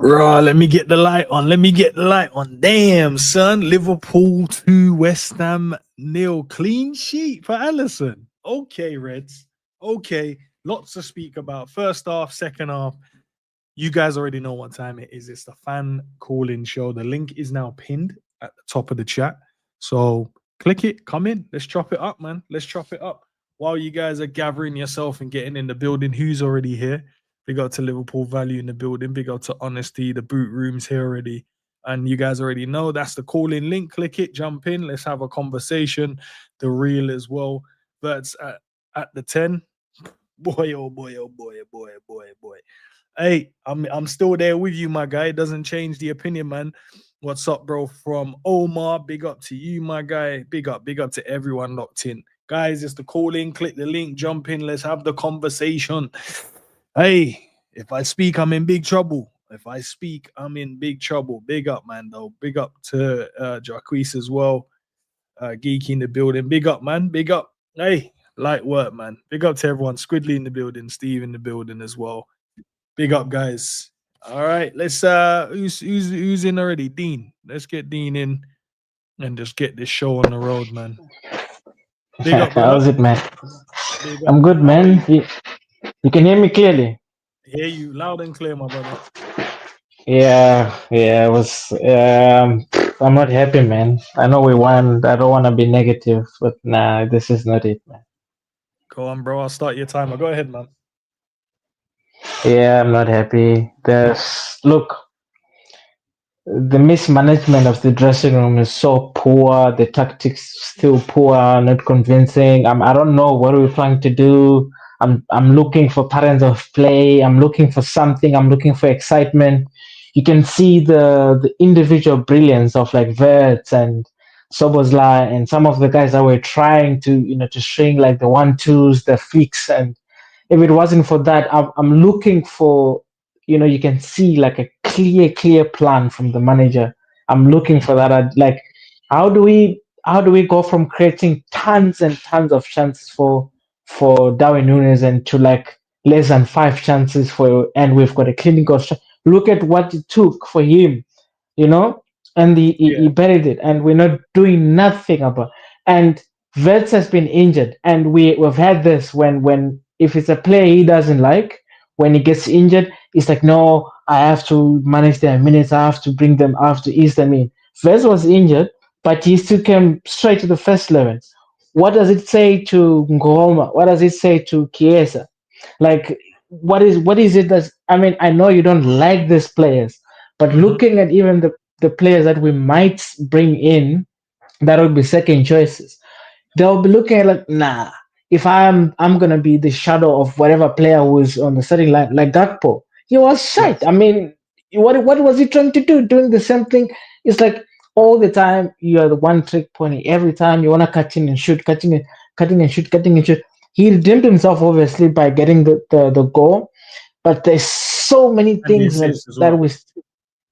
Raw, let me get the light on. Let me get the light on. Damn, son. Liverpool 2, West Ham nil. Clean sheet for Allison. Okay, Reds. Okay. Lots to speak about. First half, second half. You guys already know what time it is. It's the fan call-in show. The link is now pinned at the top of the chat. So click it, come in. Let's chop it up, man. Let's chop it up. While you guys are gathering yourself and getting in the building, who's already here? Big up to Liverpool Value in the building. Big up to Honesty. The boot room's here already. And you guys already know that's the call-in link. Click it, jump in. Let's have a conversation. The reel as well. That's at the 10. Boy, oh boy, oh boy, oh boy, oh boy, oh boy. Hey, I'm still there with you, my guy. It doesn't change the opinion, man. What's up, bro? From Omar, big up to you, my guy. Big up to everyone locked in. Guys, it's the call in. Click the link, jump in. Let's have the conversation. Hey, if I speak, I'm in big trouble. If I speak, I'm in big trouble. Big up, man, though. Big up to Jacquees as well. Geeky in the building. Big up, man. Big up. Hey, light work, man. Big up to everyone. Squidly in the building. Steve in the building as well. Big up, guys. All right, let's who's in already? Dean. Let's get Dean in and just get this show on the road, man. Big up, brother. How's it, man? Big I'm up. good, man. You can hear me clearly. Hear you loud and clear, my brother. Yeah. I was. I'm not happy, man. I know we won. I don't want to be negative, but nah, this is not it, man. Go on, bro. I'll start your timer. Go ahead, man. Yeah, I'm not happy. Look, the mismanagement of the dressing room is so poor. The tactics still poor, not convincing. I don't know what we're trying to do. I'm looking for patterns of play. I'm looking for something. I'm looking for excitement. You can see the individual brilliance of like Verts and Sobozla and some of the guys that were trying to string like the 1-2s, the flicks, and if it wasn't for that, I'm looking for, you can see like a clear plan from the manager. I'm looking for that. Like, how do we go from creating tons and tons of chances for Darwin Nunes and to like less than 5 chances and we've got a clinical look at what it took for him, and he buried it, and we're not doing nothing about. And Vets has been injured, and we've had this when if it's a player he doesn't like, when he gets injured, it's like, no, I have to manage their minutes, I have to bring them, I have to ease them in. Vets was injured, but he still came straight to the first 11. What does it say to Ngoma? What does it say to Chiesa? Like, what is it that, I mean, I know you don't like these players, but looking at even the players that we might bring in that would be second choices, they'll be looking at like, nah, if I'm gonna be the shadow of whatever player who's on the starting line, like Gakpo, he was shite. I mean, what was he trying to do? Doing the same thing. It's like all the time you are the one trick pony. Every time you wanna cut in and shoot, cutting and shoot, cutting and shoot. He redeemed himself obviously by getting the goal, but there's so many And the things assist as that well. we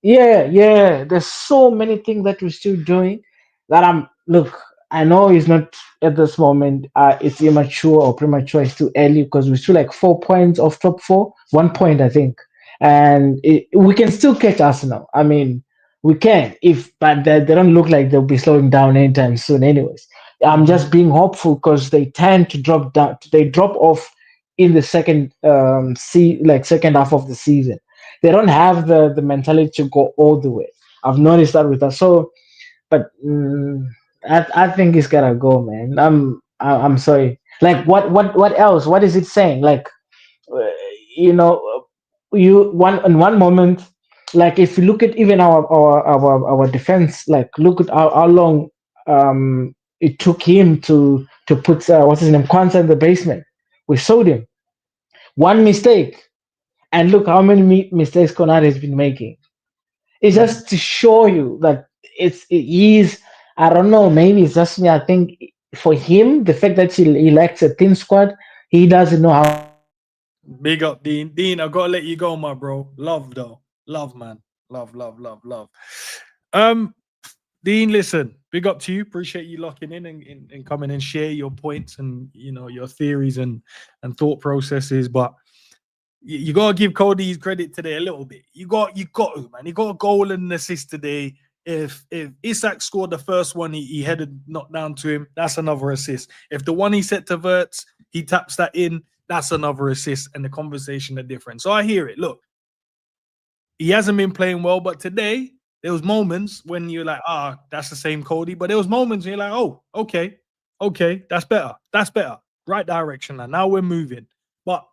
yeah, there's so many things that we're still doing that look, I know it's not at this moment, it's immature or premature, it's too early because we're still like 4 points off top four, 1 point, I think. And we can still catch Arsenal. I mean, we can, but they don't look like they'll be slowing down anytime soon, anyways. I'm just being hopeful because they tend to drop down, they drop off in the second half of the season. They don't have the mentality to go all the way. I've noticed that with us. So, but I think it's gotta go, man. I'm sorry. Like, what else? What is it saying? Like, uh, you know, you one in one moment, like if you look at even our defense, like look at how long it took him to put what's his name, Kwanzaa in the basement. We showed him one mistake, and look how many mistakes Konate has been making. It's just to show you that he's, I don't know, maybe it's just me. I think for him, the fact that he likes a thin squad, he doesn't know how. Big up, Dean. Dean, I've got to let you go, my bro. Love, though. Love, man. Love. Um, Dean, listen, big up to you. Appreciate you locking in and coming and share your points and your theories and thought processes. But You gotta give Cody his credit today a little bit. You got to, man. He got a goal and an assist today. If Isak scored the first one, he headed knocked down to him, that's another assist. If the one he set to Wirtz, he taps that in, that's another assist, and the conversation are different. So I hear it. Look, he hasn't been playing well, but today there was moments when you're like, that's the same Cody. But there was moments when you're like, oh, okay, that's better. That's better. Right direction. Now we're moving. But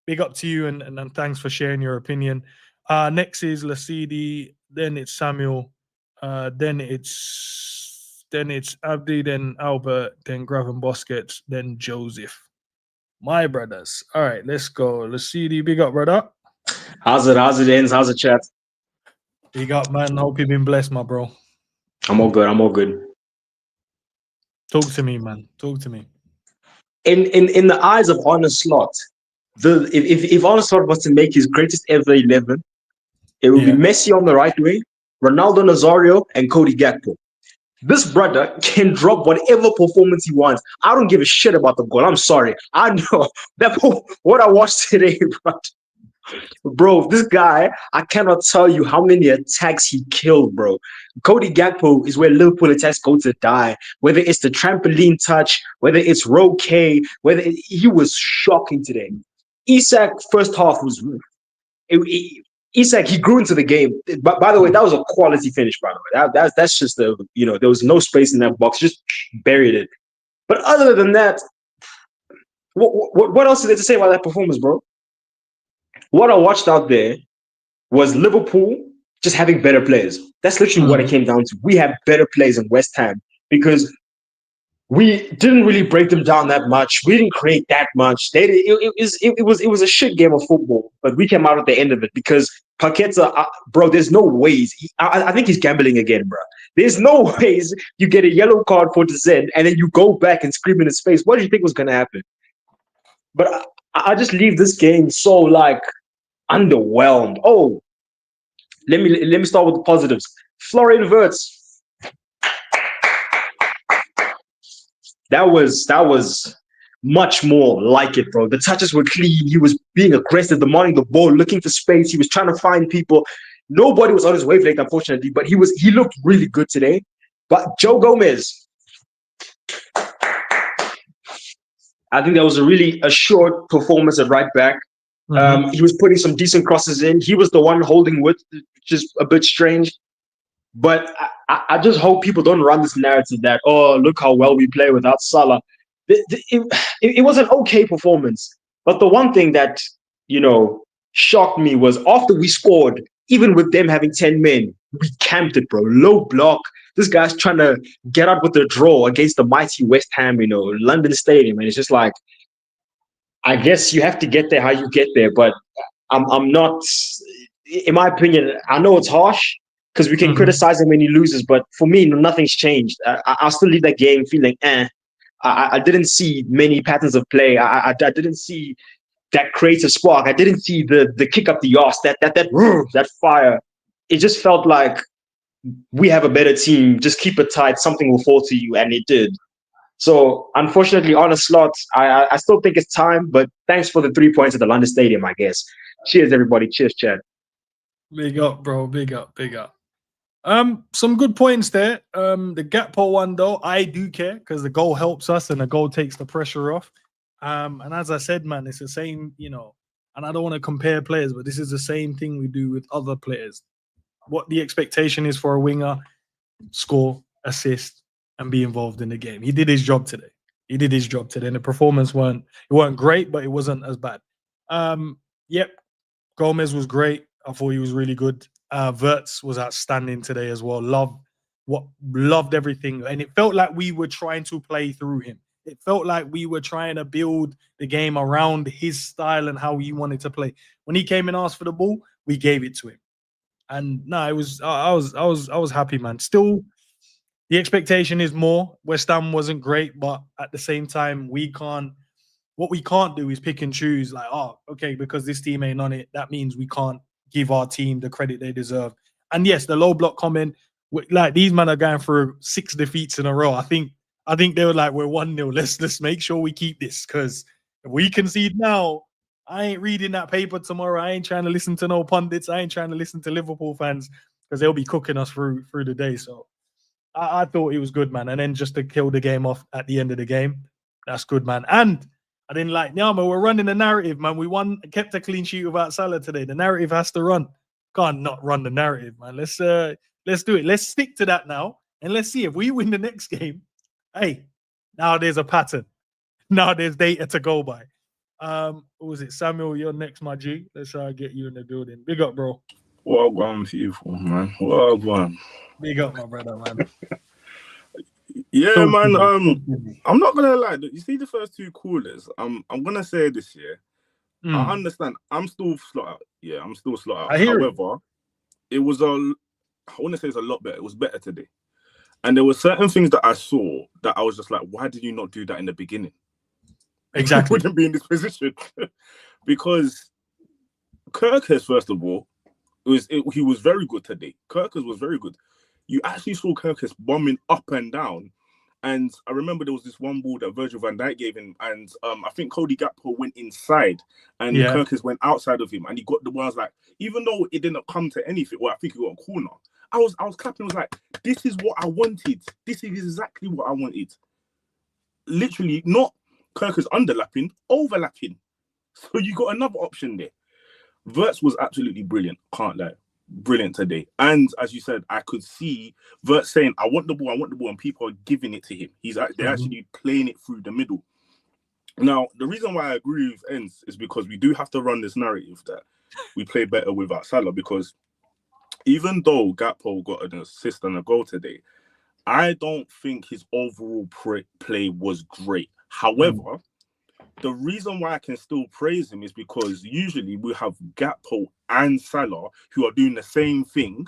big up to you and thanks for sharing your opinion. Next is LESEDI, then it's Samuel, then it's ABDE, then Albert, then Graven Busquets, then Joseph. My brothers. All right, let's go. LESEDI, big up, brother. How's it, Enz? How's it, chat? Big up, man. Hope you've been blessed, my bro. I'm all good. Talk to me, man. Talk to me. In the eyes of Arne Slot, if Arne Slot was to make his greatest ever 11, it would be Messi on the right wing, Ronaldo Nazario, and Cody Gakpo. This brother can drop whatever performance he wants. I don't give a shit about the goal. I'm sorry. I know that what I watched today, bro, this guy, I cannot tell you how many attacks he killed, bro. Cody Gakpo is where Liverpool attacks go to die. Whether it's the trampoline touch, whether it's row K, he was shocking today. Isak first half was Isak, he grew into the game. But by the way, that was a quality finish, by the way. That's just there was no space in that box, just buried it. But other than that, what else is there to say about that performance, bro? What I watched out there was Liverpool just having better players. That's literally what it came down to. We have better players in West Ham because we didn't really break them down that much. We didn't create that much. It was a shit game of football, but we came out at the end of it because Paqueta, bro, there's no ways. I think he's gambling again, bro. There's no ways you get a yellow card for DZ and then you go back and scream in his face. What do you think was going to happen? But I just leave this game so like underwhelmed. Oh, let me start with the positives. Florian Wirtz. That was much more like it, bro. The touches were clean. He was being aggressive, demanding the ball, looking for space. He was trying to find people. Nobody was on his wavelength, unfortunately, but he looked really good today. But Joe Gomez, I think that was a really short performance at right back. He was putting some decent crosses in. He was the one holding Wood, which is a bit strange. But I just hope people don't run this narrative that, oh, look how well we play without Salah. It was an okay performance. But the one thing that, shocked me was after we scored, even with them having 10 men, we camped it, bro. Low block. This guy's trying to get out with a draw against the mighty West Ham, London Stadium. And it's just like, I guess you have to get there how you get there. But I'm not, in my opinion, I know it's harsh, because we can criticize him when he loses, but for me, nothing's changed. I'll still leave that game feeling, I didn't see many patterns of play. I didn't see that creative spark. I didn't see the kick up the arse, that fire. It just felt like we have a better team. Just keep it tight. Something will fall to you, and it did. So, unfortunately, Arne Slot, I still think it's time, but thanks for the 3 points at the London Stadium, I guess. Cheers, everybody. Cheers, Chad. Big up, bro. Big up. Some good points there. The Gakpo one though, I do care because the goal helps us and the goal takes the pressure off. And as I said, man, it's the same, and I don't want to compare players, but this is the same thing we do with other players. What the expectation is for a winger: score, assist, and be involved in the game. He did his job today. And the performance weren't great, but it wasn't as bad. Yep, Gomez was great. I thought he was really good. Wirtz was outstanding today as well. Loved everything. And it felt like we were trying to play through him. It felt like we were trying to build the game around his style and how he wanted to play. When he came and asked for the ball, we gave it to him. And no, I was happy, man. Still, the expectation is more. West Ham wasn't great, but at the same time, what we can't do is pick and choose like, oh, okay, because this team ain't on it, that means we can't give our team the credit they deserve. And yes, the low block comment, like these men are going through 6 defeats in a row. I think they were like, we're 1-0. Let's make sure we keep this, because if we concede now, I ain't reading that paper tomorrow. I ain't trying to listen to no pundits. I ain't trying to listen to Liverpool fans because they'll be cooking us through the day. So I thought it was good, man. And then just to kill the game off at the end of the game, that's good, man. And I didn't like Nyama. We're running the narrative, man. We kept a clean sheet without Salah today. The narrative has to run. Can't not run the narrative, man. Let's do it. Let's stick to that now, and let's see if we win the next game. Hey, now there's a pattern. Now there's data to go by. What was it, Samuel? You're next, my G. Let's get you in the building. Big up, bro. Well gone, people, man. Well gone. Big up, my brother, man. Yeah, man. I'm not gonna lie. You see the first two callers. I'm gonna say this year. I understand. I'm still slot out. Yeah, I'm still slot out. However, it was I want to say it's a lot better. It was better today. And there were certain things that I saw that I was just like, why did you not do that in the beginning? Exactly. Wouldn't be in this position. Because KERKEZ, first of all, he was very good today. KERKEZ was very good. You actually saw KERKEZ bombing up and down. And I remember there was this one ball that Virgil van Dijk gave him, and I think Cody Gakpo went inside, and KERKEZ went outside of him, and he got the ones like, even though it didn't come to anything, well, I think he got a corner. I was clapping. I was like, this is what I wanted. This is exactly what I wanted. Literally, not KERKEZ underlapping, overlapping. So you got another option there. Verts was absolutely brilliant. Can't lie. Brilliant today. And as you said, I could see Verts saying, I want the ball, and people are giving it to him. They're actually playing it through the middle. Now, the reason why I agree with Enz is because we do have to run this narrative that we play better without Salah, because even though Gakpo got an assist and a goal today, I don't think his overall play was great. However, the reason why I can still praise him is because usually we have Gakpo and Salah who are doing the same thing,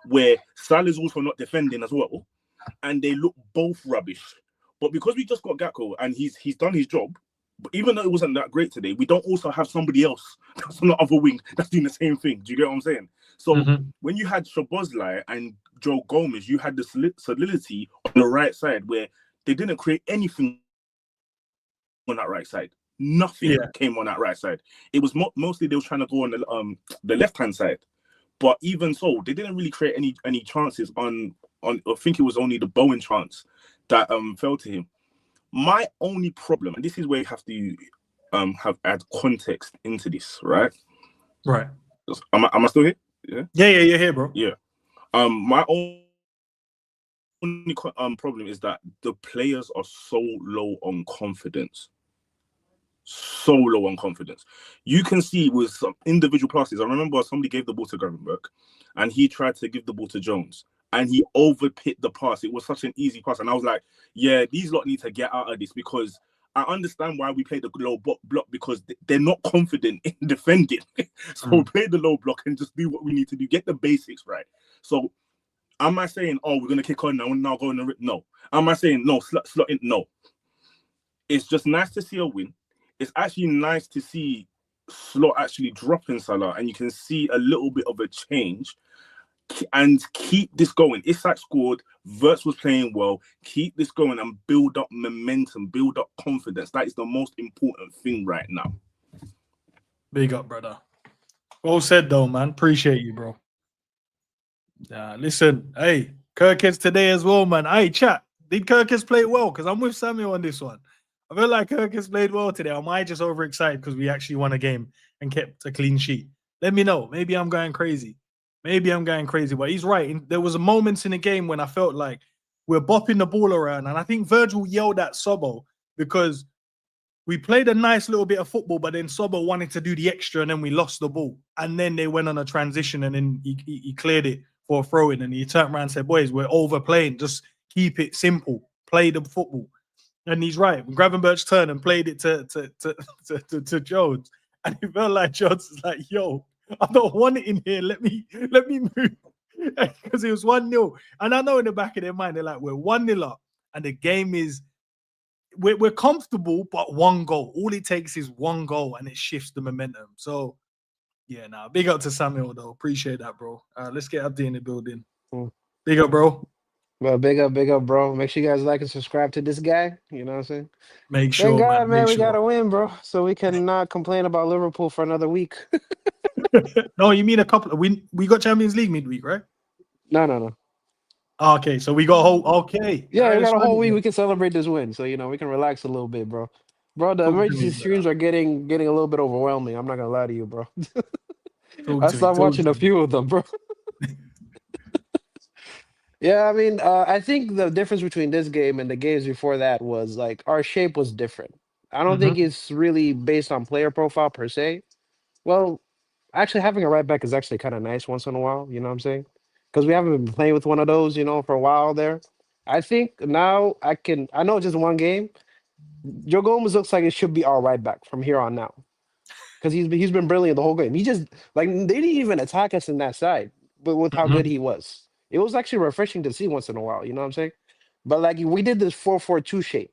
where Salah's also not defending as well, and they look both rubbish. But because we just got Gakpo and he's done his job, but even though it wasn't that great today, we don't also have somebody else that's on the other wing that's doing the same thing. Do you get what I'm saying? So when you had Szoboszlai and Joe Gomez, you had the solidity on the right side where they didn't create anything on that right side. Nothing came on that right side. It was mostly they were trying to go on the left-hand side. But even so, they didn't really create any chances on I think it was only the Bowen chance that fell to him. My only problem, and this is where you have to add context into this, right? Right. Am I still here? Yeah, you're here, bro. Yeah. My only problem is that the players are so low on confidence. So low on confidence. You can see with some individual passes. I remember somebody gave the ball to Gravenberch and he tried to give the ball to Jones and he overpit the pass. It was such an easy pass. And I was like, yeah, these lot need to get out of this, because I understand why we play the low block, because they're not confident in defending. So play the low block and just do what we need to do. Get the basics right. So am I saying, oh, we're going to kick on now go in the... No. Am I saying, no, slot in? No. It's just nice to see a win. It's actually nice to see Slot actually dropping Salah, and you can see a little bit of a change. And keep this going. Isak scored. Verts was playing well. Keep this going and build up momentum, build up confidence. That is the most important thing right now. Big up, brother. Well said, though, man. Appreciate you, bro. Listen, hey, KERKEZ today as well, man. Hey, chat. Did KERKEZ play well? Because I'm with Samuel on this one. I feel like KERKEZ played well today. Am I just overexcited because we actually won a game and kept a clean sheet? Let me know. Maybe I'm going crazy. But he's right. There was moments in the game when I felt like we're bopping the ball around, and I think Virgil yelled at Sobo because we played a nice little bit of football, but then Sobo wanted to do the extra, and then we lost the ball. And then they went on a transition, and then he cleared it for a throw-in, and he turned around and said, boys, we're overplaying. Just keep it simple. Play the football. And he's right. When Gravenberch turned and played it to Jones, and it felt like Jones was like, yo, I don't want it in here. Let me move. Because it was 1-0. And I know in the back of their mind, they're like, we're 1-0 up. And the game is, we're comfortable, but one goal. All it takes is one goal, and it shifts the momentum. So, yeah, big up to Samuel, though. Appreciate that, bro. Let's get ABDE in the building. Big up, bro. Well, big up, bro. Make sure you guys like and subscribe to this guy. You know what I'm saying? Make Thank sure, God, man. man, Make we got sure. to win, bro. So we can not complain about Liverpool for another week. No, you mean a couple. We got Champions League midweek, right? No. Okay, so we got a whole. Okay, all Yeah, right, we let's got a run whole it. week. Then. We can celebrate this win. So, we can relax a little bit, bro. Bro, the Talk to emergency me, brother. streams are getting a little bit overwhelming. I'm not going to lie to you, bro. Talk I to me. stopped Talk watching to a me. few of them, bro. Yeah, I mean, I think the difference between this game and the games before that was like our shape was different. I don't think Mm-hmm. it's really based on player profile per se. Well, actually, having a right back is actually kind of nice once in a while. You know what I'm saying? Because we haven't been playing with one of those, for a while there. I think now I can. I know it's just one game. Joe Gomez looks like it should be our right back from here on now because he's been brilliant the whole game. He just like they didn't even attack us in that side, but with how good Mm-hmm. he was, it was actually refreshing to see once in a while. You know what I'm saying? But like we did this 4-4-2 shape.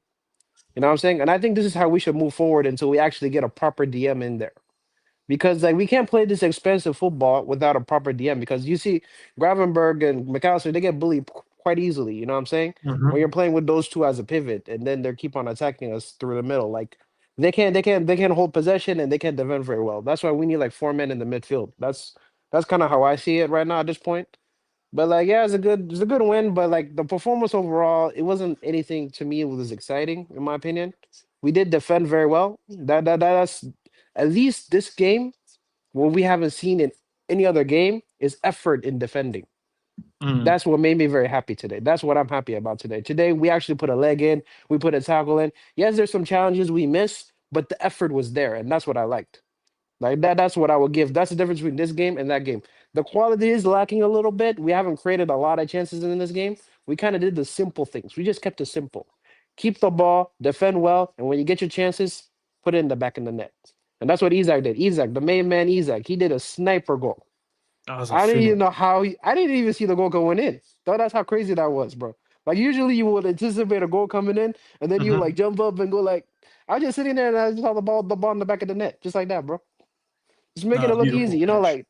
You know what I'm saying? And I think this is how we should move forward until we actually get a proper DM in there. Because like we can't play this expensive football without a proper DM. Because you see, Gravenberg and McAllister, they get bullied quite easily. You know what I'm saying? When Mm-hmm. you're playing with those two as a pivot, and then they keep on attacking us through the middle, like they can't hold possession and they can't defend very well. That's why we need like four men in the midfield. That's kind of how I see it right now at this point. But like, yeah, it's a good win. But like the performance overall, it wasn't anything to me. It was exciting in my opinion. We did defend very well. That's at least this game. What we haven't seen in any other game is effort in defending. Mm. That's what made me very happy today. That's what I'm happy about today. Today we actually put a leg in. We put a tackle in. Yes, there's some challenges we missed, but the effort was there, and that's what I liked. Like that's what I would give. That's the difference between this game and that game. The quality is lacking a little bit. We haven't created a lot of chances in this game. We kind of did the simple things. We just kept it simple. Keep the ball, defend well, and when you get your chances, put it in the back of the net. And that's what Isaac did. Isaac, the main man Isaac, he did a sniper goal. That was a I didn't finish. even know how I didn't even see the goal going in. That's how crazy that was, bro. Like usually you would anticipate a goal coming in, and then you Mm-hmm. like jump up and go like I was just sitting there and I just saw the ball in the back of the net, just like that, bro. Just making Nah, it look easy, beautiful finish. like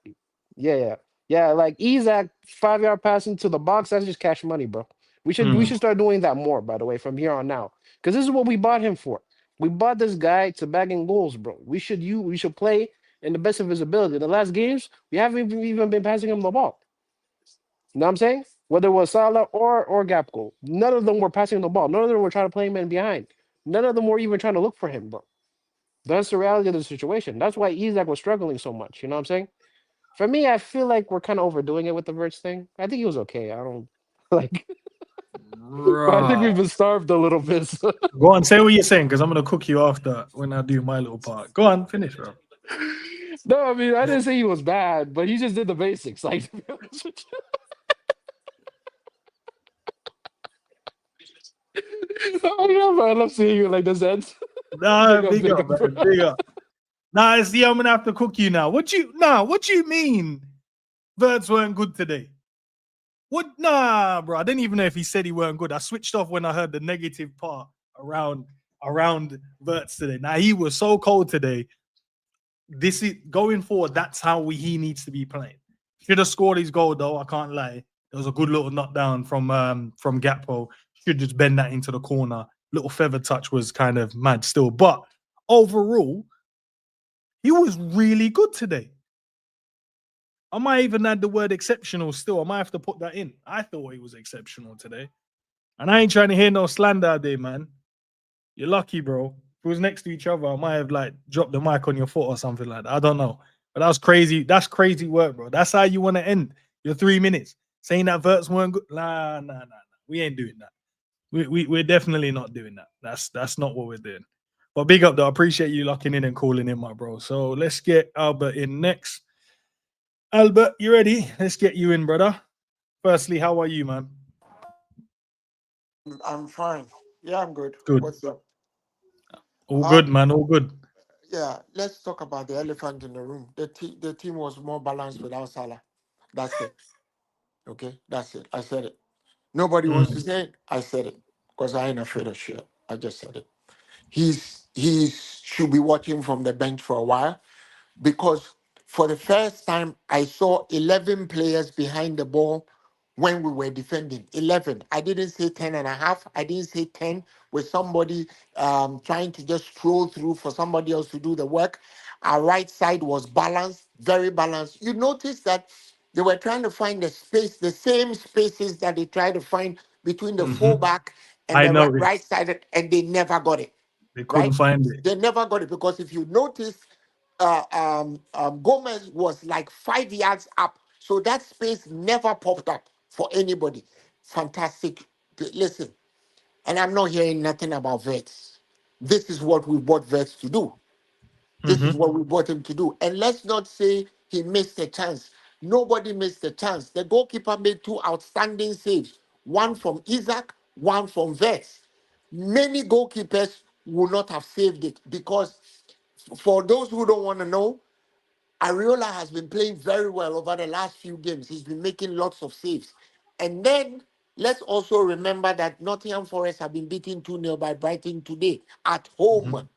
yeah. Like Isaac 5 yard passing to the box, that's just cash money, bro. We Mm. should start doing that more, by the way, from here on now. Because this is what we bought him for. We bought this guy to bag in goals, bro. We should play in the best of his ability. The last games, we haven't even been passing him the ball. You know what I'm saying? Whether it was Salah or Gap goal. None of them were passing the ball. None of them were trying to play him in behind. None of them were even trying to look for him, bro. That's the reality of the situation. That's why Isaac was struggling so much. You know what I'm saying? For me, I feel like we're kind of overdoing it with the Verts thing. I think he was okay. I don't like, but I think Bruh. we've been starved a little bit. So. Go on, say what you're saying, because I'm gonna cook you after when I do my little part. Go on, finish, bro. No, I mean I didn't say he was bad, but he just did the basics. Like, to be honest with you. I love seeing you like this, Ed. Nah, big Big up, up, bro. man. Big up. Nah, see, I'm gonna have to cook you now. What you mean? Birds weren't good today. What? Nah, bro. I didn't even know if he said he weren't good. I switched off when I heard the negative part around Verts today. Now he was so cold today. This is going forward. That's how he needs to be playing. Should have scored his goal though. I can't lie. There was a good little knockdown from Gakpo. Should just bend that into the corner. Little feather touch was kind of mad still, but overall, he was really good today. I might even add the word exceptional still. I might have to put that in. I thought he was exceptional today. And I ain't trying to hear no slander out there, man. You're lucky, bro. If we was next to each other, I might have like dropped the mic on your foot or something like that. I don't know. But that was crazy. That's crazy work, bro. That's how you want to end your 3 minutes. Saying that Verts weren't good. Nah. We ain't doing that. We're definitely not doing that. That's not what we're doing. But big up though. I appreciate you locking in and calling in, my bro. So let's get Albert in next. Albert, you ready? Let's get you in, brother. Firstly, how are you, man? I'm fine. Yeah, I'm good. Good. What's up? All good, Um, man. All good. yeah, let's talk about the elephant in the room. The team was more balanced without Salah. That's it. Okay, that's it. I said it. Nobody wants to Mm, say it. I said it because I ain't afraid of shit. I just said it. Should be watching from the bench for a while because for the first time I saw 11 players behind the ball when we were defending. 11. I didn't say 10 and a half. I didn't say 10 with somebody trying to just stroll through for somebody else to do the work. Our right side was balanced, very balanced. You notice that they were trying to find the space, the same spaces that they tried to find between the fullback and I the noticed right side, and they never got it. they couldn't Right? find it. They never got it because if you notice, Gomez was like 5 yards up, so that space never popped up for anybody. Fantastic. Listen, and I'm not hearing nothing about vets. This is what we bought vets to do. This is what we bought him to do. And let's not say he missed a chance. Nobody missed a chance. The goalkeeper made 2 outstanding saves, one from Isaac, one from Vets. Many goalkeepers would not have saved it because, for those who don't want to know, Ariola has been playing very well over the last few games. He's been making lots of saves. And then let's also remember that Nottingham Forest have been beaten 2-0 by Brighton today at home.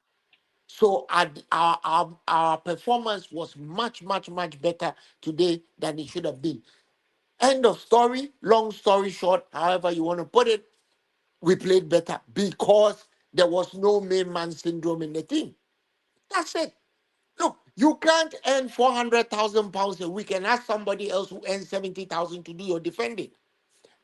So our performance was much, much, much better today than it should have been. End of story. Long story short, however you want to put it, we played better because there was no main man syndrome in the team. That's it. Look, you can't earn £400,000 a week and ask somebody else who earns 70,000 to do your defending.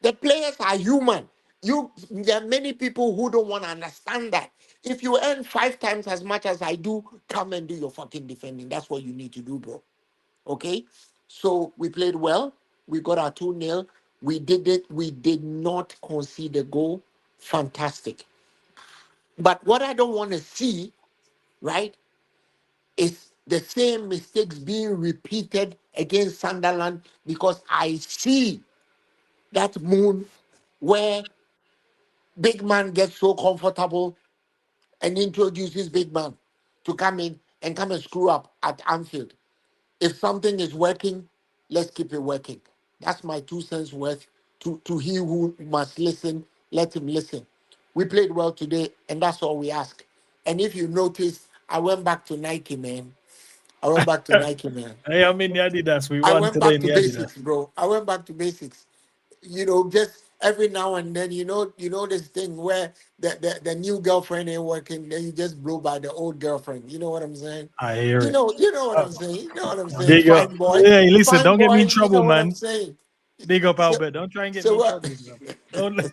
The players are human. There are many people who don't want to understand that. If you earn 5 times as much as I do, come and do your fucking defending. That's what you need to do, bro. Okay? So we played well. We got our 2-0. We did it. We did not concede a goal. Fantastic. But what I don't want to see, right, is the same mistakes being repeated against Sunderland, because I see that moon where big man gets so comfortable and introduces big man to come in and come and screw up at Anfield. If something is working, let's keep it working. That's my 2 cents worth. To he who must listen, let him listen. We played well today, and that's all we ask. And if you notice, I went back to Nike, man. I went back to Nike, man. Hey, I'm in the Adidas. We I won went today back in to the Adidas. basics, bro. I went back to basics. Just every now and then, this thing where the new girlfriend ain't working, then you just blow by the old girlfriend. You know what I'm saying? I hear You it. know, you know what I'm saying. You know what I'm saying. Big up. Fine boy, Hey, listen, fine don't get me in boy. You trouble, know what I'm man. saying. Big up, So, Albert. Don't try and get me so in what? trouble, bro. Don't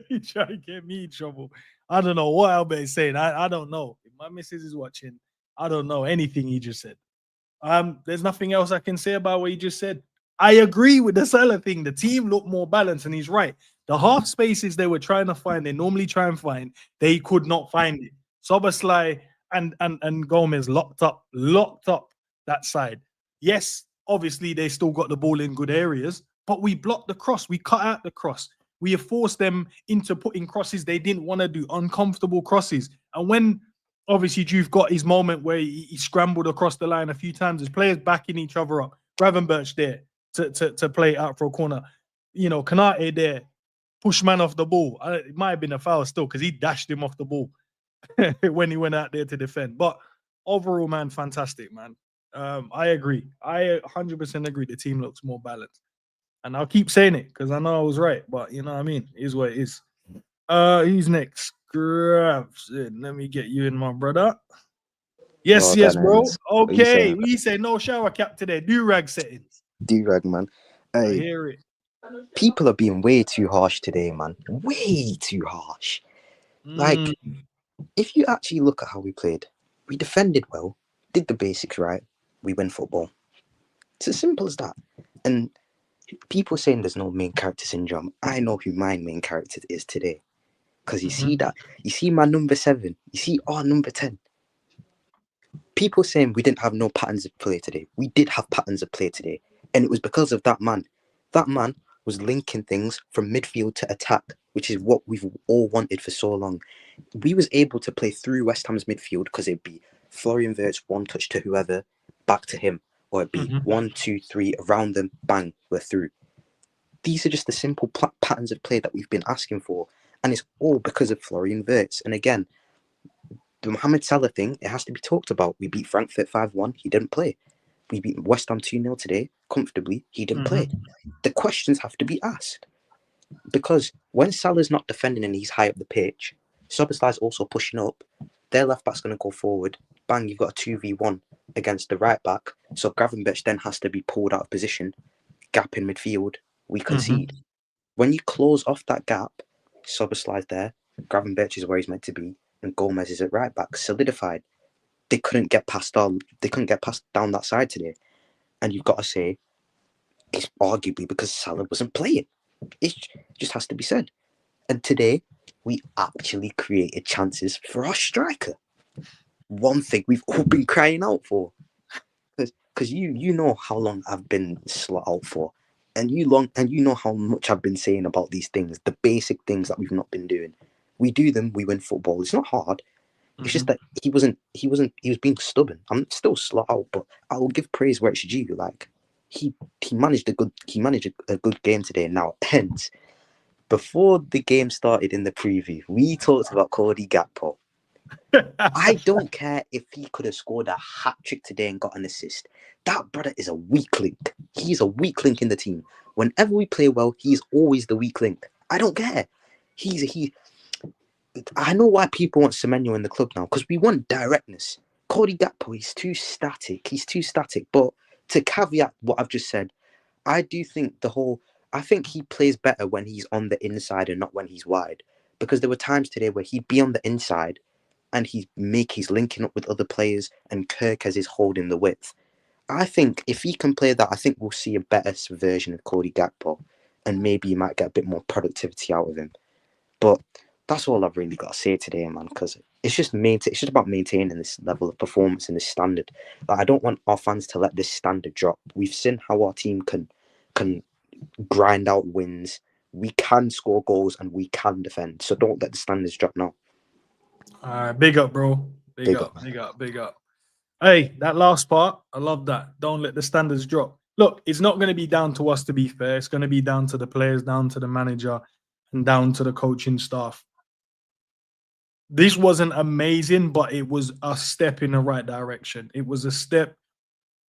you try and get me in trouble. I don't know what Albert is saying. I don't know. If my missus is watching, I don't know anything he just said. There's nothing else I can say about what he just said. I agree with the Salah thing. The team looked more balanced, and he's right. The half spaces they were trying to find, they normally try and find, they could not find it. Soberslai and Gomez locked up that side. Yes, obviously they still got the ball in good areas, but we blocked the cross. We cut out the cross. We have forced them into putting crosses they didn't want to do, uncomfortable crosses. And when obviously Juve got his moment where he scrambled across the line a few times, there's players backing each other up. Gravenberch there to play it out for a corner. Kanate there, push man off the ball. It might have been a foul still because he dashed him off the ball when he went out there to defend. But overall, man, fantastic, man. I agree. I 100% agree. The team looks more balanced. And I'll keep saying it because I know I was right. But you know what I mean? It is what it is. Who's next? Grabs. Let me get you in, my brother. Yes, Well yes, done, bro. Ends. What you Okay. saying? We say no shower cap today. Do rag settings. Do-rag, man. I Hey, hear it. people are being way too harsh today, man. Way too harsh. Like, if you actually look at how we played, we defended well, did the basics right, we win football. It's as simple as that. And people saying there's no main character syndrome. I know who my main character is today. Because you see that. You see my number 7. You see our number 10. People saying we didn't have no patterns of play today. We did have patterns of play today. And it was because of that man. That man was linking things from midfield to attack, which is what we've all wanted for so long. We was able to play through West Ham's midfield because it'd be Florian Wirtz, one touch to whoever, back to him. Or it'd be 1, 2, 3, around them, bang, we're through. These are just the simple patterns of play that we've been asking for. And it's all because of Florian Wirtz. And again, the Mohamed Salah thing, it has to be talked about. We beat Frankfurt 5-1. He didn't play. we beat West Ham 2-0 today comfortably. He didn't play. The questions have to be asked. Because when Salah's not defending and he's high up the pitch, Szoboszlai's also pushing up. Their left back's going to go forward. Bang, you've got a 2v1 against the right back. So Gravenberch then has to be pulled out of position. Gap in midfield. We concede. When you close off that gap, Szoboszlai's there. Gravenberch is where he's meant to be. And Gomez is at right back. Solidified. They couldn't get past down that side today. And you've got to say, it's arguably because Salah wasn't playing. It just has to be said. And today, we actually created chances for our striker. One thing we've all been crying out for. Because you know how long I've been Slot out for. And you know how much I've been saying about these things, the basic things that we've not been doing. We do them, we win football. It's not hard. It's just that he was being stubborn. I'm still Slot out, but I will give praise where it's due. Like he managed a good game today. Now hence, before the game started in the preview, we talked about Cody Gakpo. I don't care if he could have scored a hat-trick today and got an assist. That brother is a weak link. He's a weak link in the team. Whenever we play well, he's always the weak link. I don't care. I know why people want Semenyo in the club now, because we want directness. Cody Gakpo, he's too static. But to caveat what I've just said, I do think I think he plays better when he's on the inside and not when he's wide. Because there were times today where he'd be on the inside and he's linking up with other players and KERKEZ is holding the width. I think if he can play that, I think we'll see a better version of Cody Gakpo and maybe you might get a bit more productivity out of him. But that's all I've really got to say today, man, because it's just about maintaining this level of performance and this standard. Like, I don't want our fans to let this standard drop. We've seen how our team can grind out wins. We can score goals and we can defend. So don't let the standards drop now. All right, big up, bro. Big up. Hey, that last part, I love that. Don't let the standards drop. Look, it's not going to be down to us, to be fair. It's going to be down to the players, down to the manager, and down to the coaching staff. This wasn't amazing, but it was a step in the right direction. It was a step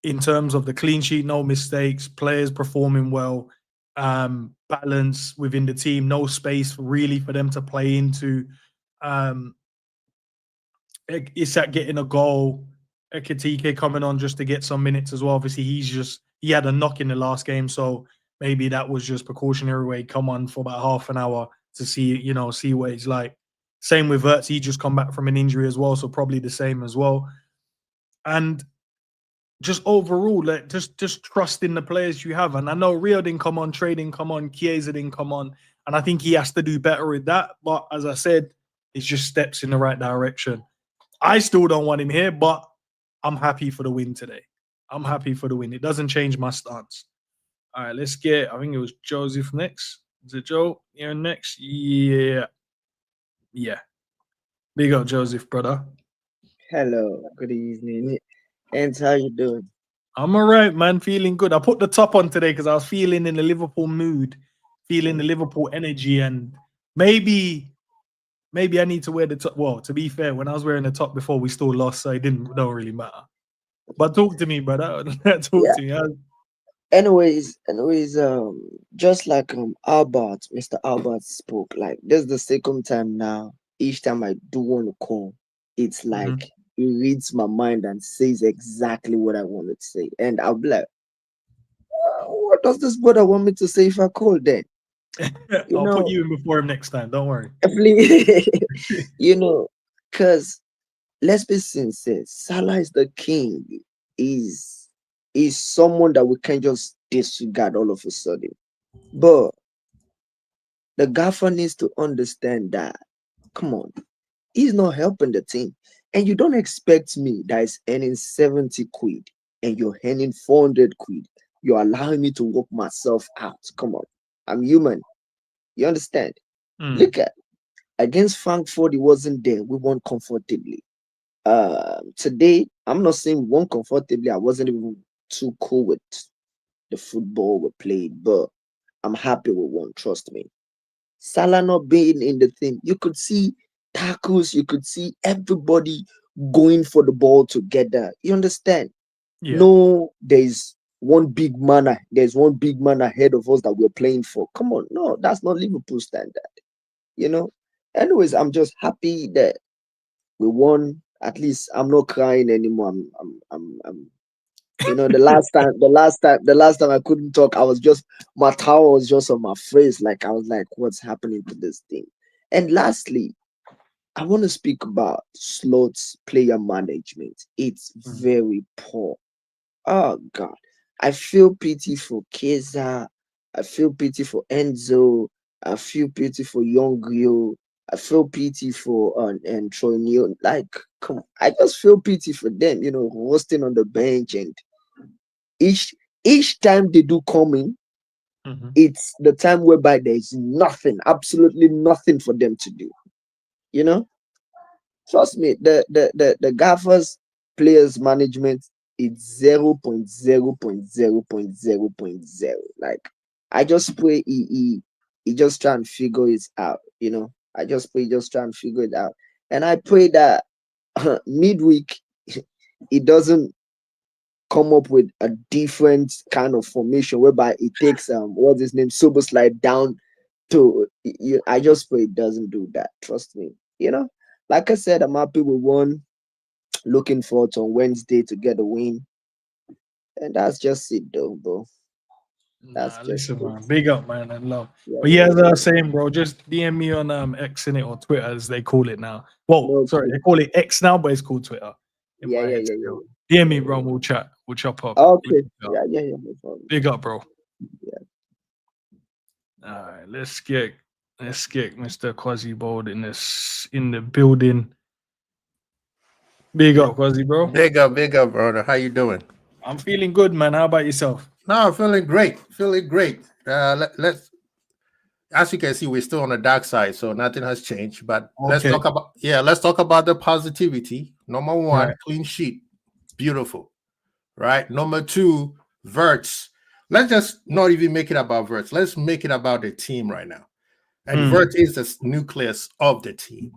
in terms of the clean sheet, no mistakes, players performing well, balance within the team, no space really for them to play into. It's at getting a goal. Ekitike coming on just to get some minutes as well. Obviously, he had a knock in the last game, so maybe that was just precautionary way. Come on for about half an hour to see what it's like. Same with Wirtz, he just come back from an injury as well, so probably the same as well. And just overall, like just trust in the players you have. And I know Rio didn't come on, Trey didn't come on, Chiesa didn't come on, and I think he has to do better with that. But as I said, it's just steps in the right direction. I still don't want him here, but I'm happy for the win today. I'm happy for the win. It doesn't change my stance. All right, let's get, I think it was Joseph next. Is it Joe? You're next? Yeah. Big up, Joseph, brother. Hello, good evening. And how you doing? I'm all right, man. Feeling good. I put the top on today because I was feeling in the Liverpool mood, feeling the Liverpool energy, and maybe I need to wear the top. Well, to be fair, when I was wearing the top before, we still lost, so it don't really matter. But talk to me, brother. To me. Anyways, just like Mr. Albert spoke, like this is the second time now. Each time I do want to call, it's like he reads my mind and says exactly what I wanted to say. And I'll be like, what does this brother want me to say if I call then? I'll put you in before him next time. Don't worry. Because let's be sincere, Salah is the king. Is someone that we can just disregard all of a sudden. But the gaffer needs to understand that, come on, he's not helping the team. And you don't expect me that is earning 70 quid and you're earning 400 quid. You're allowing me to work myself out. Come on, I'm human. You understand? Look at, against Frankfurt, he wasn't there. We won comfortably. Today, I'm not saying we won comfortably. I wasn't even too cool with the football we played, but I'm happy we won. Trust me. Salah not being in the thing, you could see tackles, you could see everybody going for the ball together. You understand? Yeah. No, there's one big man. There's one big man ahead of us that we're playing for. Come on, no, that's not Liverpool standard. You know. Anyways, I'm just happy that we won. At least I'm not crying anymore. I'm you know, the last time I couldn't talk, I was just, my towel was just on my face. Like, I was like, what's happening to this thing? And lastly, I want to speak about Slot's player management. It's very poor. Oh God. I feel pity for Keza. I feel pity for Enzo. I feel pity for Young Rio. I feel pity for and Troy Neal. Like, come on. I just feel pity for them, you know, roasting on the bench, and each time they do come in, it's the time whereby there's nothing, absolutely nothing for them to do. You know, trust me, the Gaffers players management, it's 0.0.0.0.0. Like, I just pray he just try and figure it out. You know, I just pray he just try and figure it out, and I pray that midweek he doesn't come up with a different kind of formation whereby it takes what's his name, Super Slide down to I just pray it doesn't do that. Trust me. You know, like I said, I'm happy with one. Looking forward to on Wednesday to get a win. And that's just it though, bro. That's Nah, just listen, it. man. Big up, man, and love. Yeah, But yeah, yeah, as I yeah. was saying, bro, just DM me on X in it, or Twitter as they call it now. Well, No, sorry, cool. they call it X now, but it's called Twitter. In Yeah, my yeah, X yeah, now. yeah. DM me, bro, and we'll chat. We'll chop up. We'll Okay. chop up. Yeah, yeah, yeah, no problem. Big up, bro. Yeah. All right, let's get Mr. Quasi Bold in the building. Big up, Quasi, bro. Big up, brother. How you doing? I'm feeling good, man. How about yourself? No, feeling great. Feeling great. Let's, as you can see, we're still on the dark side, so nothing has changed. But let's Okay. talk about the positivity. Number one, Right. clean sheet, beautiful. Right. Number two, Verts. Let's just not even make it about Verts. Let's make it about the team right now. And Vert is the nucleus of the team.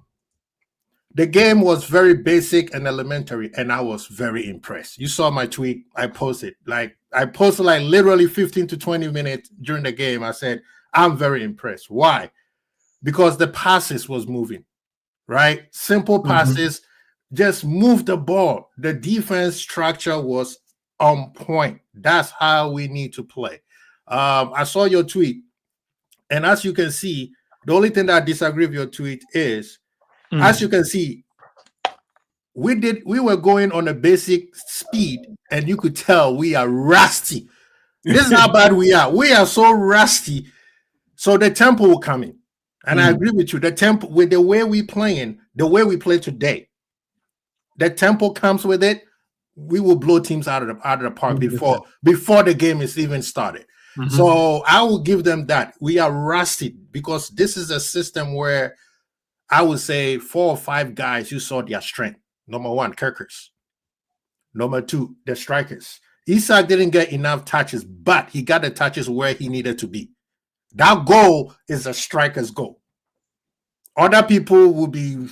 The game was very basic and elementary, and I was very impressed. You saw my tweet. I posted like literally 15 to 20 minutes during the game. I said, I'm very impressed. Why? Because the passes was moving, right? Simple passes, just move the ball. The defense structure was on point. That's how we need to play. I saw your tweet, and as you can see, the only thing that I disagree with your tweet is, as you can see, we were going on a basic speed, and you could tell we are rusty. This is how bad we are. We are so rusty. So the tempo will come in. And I agree with you. The tempo, with the way we playing, the way we play today, the tempo comes with it. We will blow teams out of the park before the game is even started. So I will give them that. We are rusty because this is a system where I would say 4 or 5 guys, you saw their strength. Number one, KERKEZ. Number two, the strikers. Isak didn't get enough touches, but he got the touches where he needed to be. That goal is a striker's goal. Other people will be,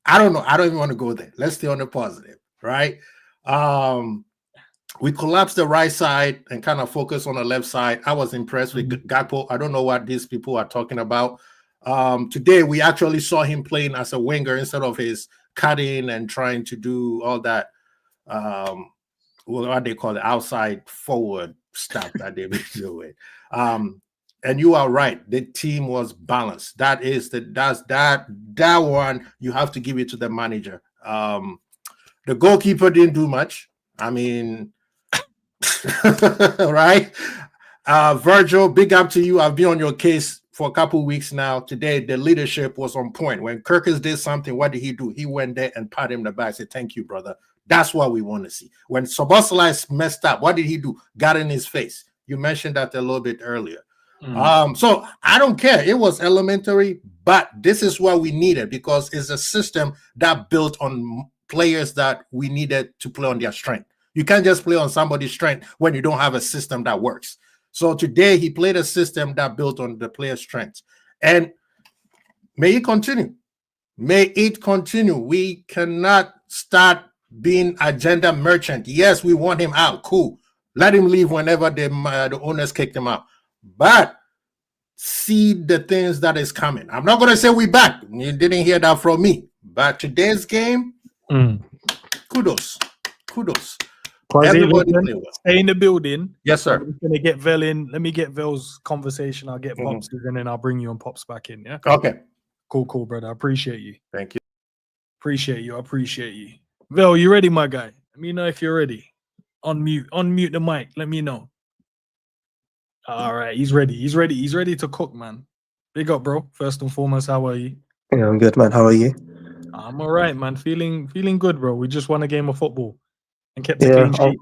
I don't know. I don't even want to go there. Let's stay on the positive, right? We collapsed the right side and kind of focus on the left side. I was impressed with Gakpo. I don't know what these people are talking about. Today, we actually saw him playing as a winger instead of his cutting and trying to do all that, what they call the outside forward stuff that they've been doing. And you are right. The team was balanced. That one you have to give it to the manager. The goalkeeper didn't do much. I mean, right? Virgil, big up to you. I've been on your case for a couple of weeks now. Today, the leadership was on point. When KERKEZ did something, what did he do? He went there and pat him in the back. Said, "Thank you, brother." That's what we want to see. When Szoboszlai messed up, what did he do? Got in his face. You mentioned that a little bit earlier. So I don't care. It was elementary, but this is what we needed because it's a system that built on players that we needed to play on their strength. You can't just play on somebody's strength when you don't have a system that works. So today he played a system that built on the player's strengths. And may it continue. May it continue. We cannot start being agenda merchant. Yes, we want him out. Cool. Let him leave whenever the owners kicked him out. But see the things that is coming. I'm not going to say we back. You didn't hear that from me. But today's game, kudos. KWASI, Everybody listen, play well. stay in the building. Yes, sir. I'm just gonna get Vel in. Let me get Vel's conversation. I'll get Pops, and then I'll bring you and Pops back in. Yeah. Okay. Cool, brother. I appreciate you. Thank you. Appreciate you. Vel, you ready, my guy? Let me know if you're ready. Unmute the mic. Let me know. All right, he's ready. He's ready to cook, man. Big up, bro. First and foremost, how are you? Yeah, I'm good, man. How are you? I'm all right, man. Feeling good, bro. We just won a game of football and kept a Yeah, clean sheet.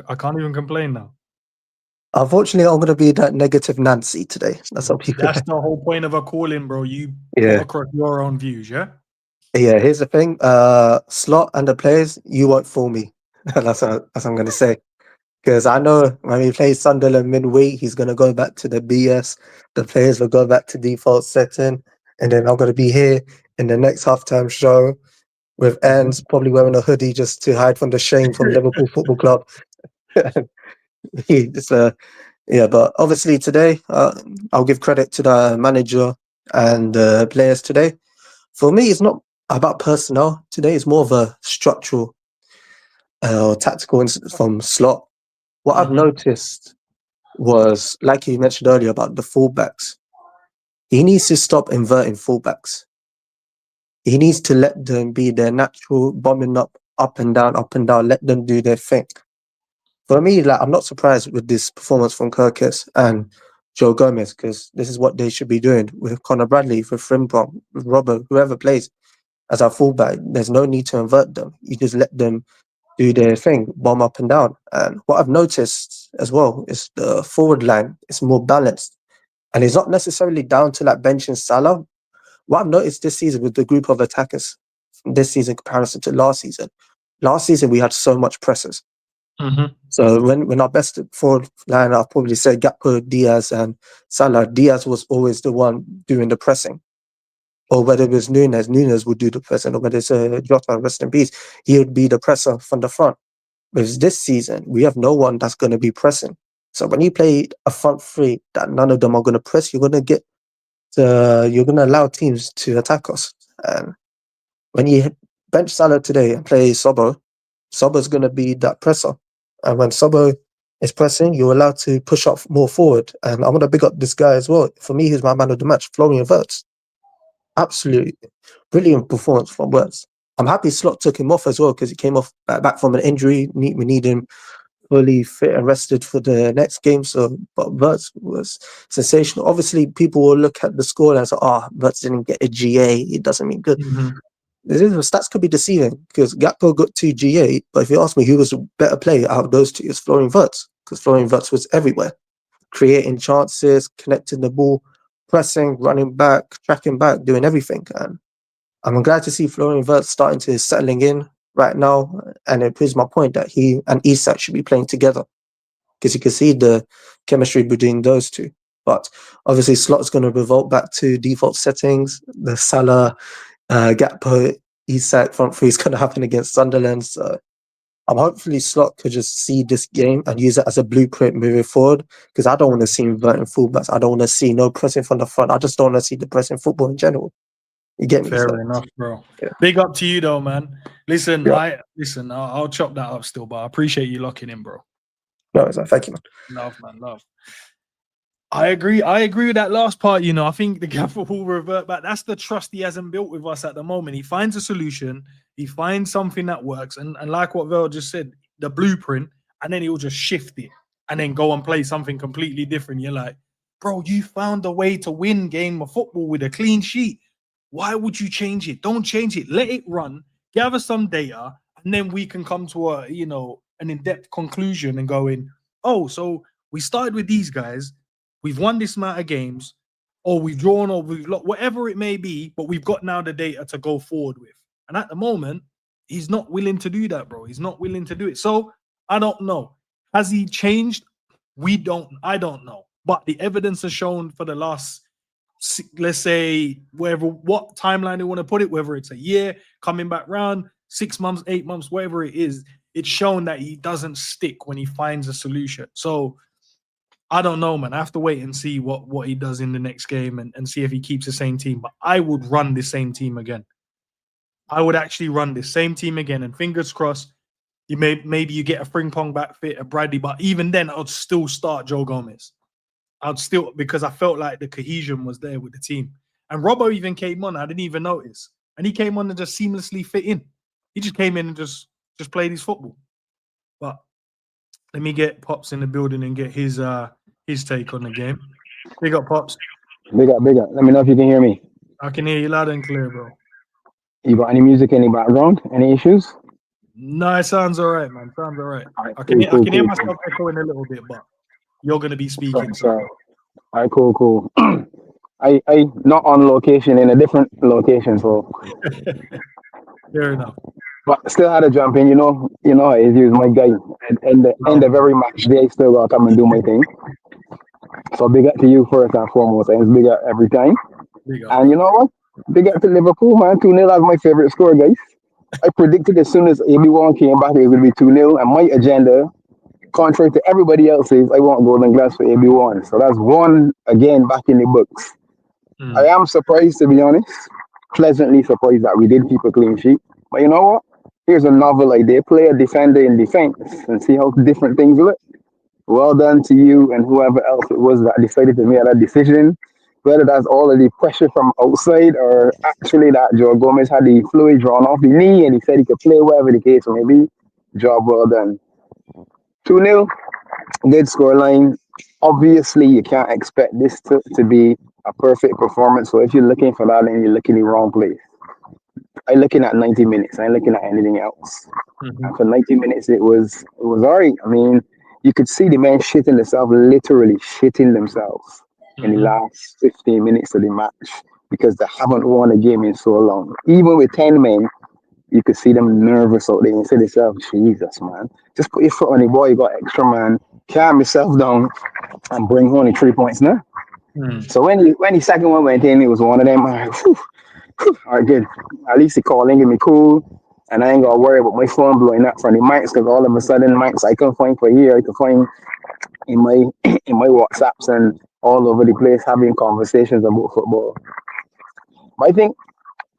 I can't even complain now. unfortunately, I'm gonna be that negative Nancy today. That's what people. That's the whole point of a call-in, bro. You Yeah. put across your own views, yeah? Yeah, here's the thing. Slot and the players, you won't fool me. That's what I'm gonna say. Because I know when he plays Sunderland midweek, he's gonna go back to the BS. The players will go back to default setting, and then I'm gonna be here in the next halftime show with ends, probably wearing a hoodie just to hide from the shame from Liverpool Football Club. Yeah, but obviously today, I'll give credit to the manager and the players today. For me, it's not about personnel. Today is more of a structural tactical incident from Slot. What I've noticed was, like you mentioned earlier about the fullbacks, he needs to stop inverting fullbacks. He needs to let them be their natural bombing up and down, let them do their thing. For me, like, I'm not surprised with this performance from KERKEZ and Joe Gomez, because this is what they should be doing with Conor Bradley, with Frimpong, with Robert, whoever plays as our fullback. There's no need to invert them. You just let them do their thing, bomb up and down. And what I've noticed as well is the forward line is more balanced. And it's not necessarily down to like benching Salah. What I've noticed this season with the group of attackers, this season in comparison to last season we had so much pressers. So when our best forward line, I'll probably say Gakpo, Diaz, and Salah. Diaz was always the one doing the pressing. Or whether it was Nunes would do the pressing, or whether it's Jota, rest in peace, he would be the presser from the front. Whereas this season, we have no one that's going to be pressing. So when you play a front three that none of them are going to press, you're going to allow teams to attack us. And when you bench Salah today and play Sobo's going to be that presser. And when Sobo is pressing, you're allowed to push up more forward. And I'm going to big up this guy as well. For me, he's my man of the match, Florian Wirtz. Absolutely brilliant performance from Wirtz. I'm happy Slot took him off as well, because he came off back from an injury. We need him fully fit and rested for the next game. So, but Wirtz was sensational. Obviously, people will look at the score and say, Wirtz didn't get a GA. It doesn't mean good. The stats could be deceiving, because Gakpo got 2 GA, but if you ask me who was a better player out of those two, it's Florian Wirtz, because Florian Wirtz was everywhere, creating chances, connecting the ball, pressing, running back, tracking back, doing everything. And I'm glad to see Florian Wirtz starting to settling in right now, and it proves my point that he and Isak should be playing together, because you can see the chemistry between those two. But obviously Slot's going to revert back to default settings. The Salah, Gakpo, Isak front three is going to happen against Sunderland. So I'm hopefully Slot could just see this game and use it as a blueprint moving forward, because I don't want to see inverting fullbacks. I don't want to see no pressing from the front. I just don't want to see the pressing football in general. You get me? Fair enough, bro. Yeah. Big up to you though, man. Listen, Yeah. I'll chop that up still, but I appreciate you locking in, bro. No, it's like, thank you, man. Love, man, love. I agree with that last part. You know, I think the gaffer will revert back. That's the trust he hasn't built with us at the moment. He finds a solution, he finds something that works, and like what Vel just said, the blueprint, and then he'll just shift it and then go and play something completely different. You're like, bro, you found a way to win game of football with a clean sheet. Why would you change it? Don't change it. Let it run, gather some data, and then we can come to an in-depth conclusion and going, oh, so we started with these guys. We've won this amount of games, or we've drawn, or we've lost, whatever it may be, but we've got now the data to go forward with. And at the moment, he's not willing to do that, bro. He's not willing to do it. So I don't know. Has he changed? I don't know. But the evidence has shown for the last, let's say, what timeline they want to put it, whether it's a year, coming back round, 6 months, 8 months, whatever it is, it's shown that he doesn't stick when he finds a solution. So I don't know, man. I have to wait and see what he does in the next game and see if he keeps the same team. But I would run the same team again. I would actually run the same team again. And fingers crossed, maybe you get a Frimpong back fit, a Bradley. But even then, I'd still start Joe Gomez. Because I felt like the cohesion was there with the team. And Robbo even came on. I didn't even notice. And he came on and just seamlessly fit in. He just came in and just played his football. But let me get Pops in the building and get his take on the game. Big up, Pops. Big up. Let me know if you can hear me. I can hear you loud and clear, bro. You got any music in the background? Any issues? No, it sounds all right, man. Sounds all right. All right, I can cool, hear myself echoing a little bit, but you're going to be speaking. Sorry. All right, cool. I not on location, in a different location, so. Fair enough. But still had to jump in, you know how it is, my guy. And the end of every match day, still gotta come and do my thing. So big up to you first and foremost, and it's big up every time. And you know what? Big up to Liverpool, man. 2-0 as my favorite score, guys. I predicted as soon as AB1 came back, it was gonna be 2-0, and my agenda, contrary to everybody else's, I want golden glass for AB1. So that's one again back in the books. I am surprised, to be honest, pleasantly surprised that we did keep a clean sheet. But you know what? Here's a novel idea. Play a defender in defense and see how different things look. Well done to you and whoever else it was that decided to make that decision. Whether that's all of the pressure from outside or actually that Joe Gomez had the fluid drawn off the knee and he said he could play, whatever the case may be. Job well done. 2-0, good scoreline. Obviously, you can't expect this to be a perfect performance. So if you're looking for that, then you're looking in the wrong place. I'm looking at 90 minutes. I ain't looking at anything else. And for 90 minutes, it was all right. I mean, you could see the men literally shitting themselves in the last 15 minutes of the match because they haven't won a game in so long. Even with 10 men, you could see them nervous out there and say to themselves, Jesus, man, just put your foot on the ball. You got extra, man. Calm yourself down and bring home the 3 points now. So when the second one went in, it was one of them. All right, good. At least he called and give me cool, and I ain't gonna worry about my phone blowing up from the mics because all of a sudden mics I can find for here, I can find in my WhatsApps and all over the place having conversations about football. But I think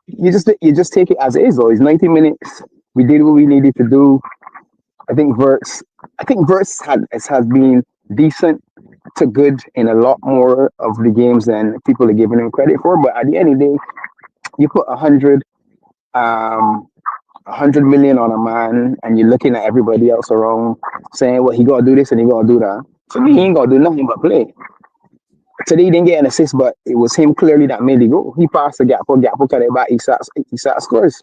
you just take it as it is. Though it's 90 minutes. We did what we needed to do. I think Verts has been decent to good in a lot more of the games than people are giving him credit for. But at the end of the day, you put 100 million on a man and you're looking at everybody else around saying, well, he got to do this and he got to do that. For me, he ain't got to do nothing but play. Today he didn't get an assist, but it was him clearly that made the goal. He passed the gap cut it back, Isak scores.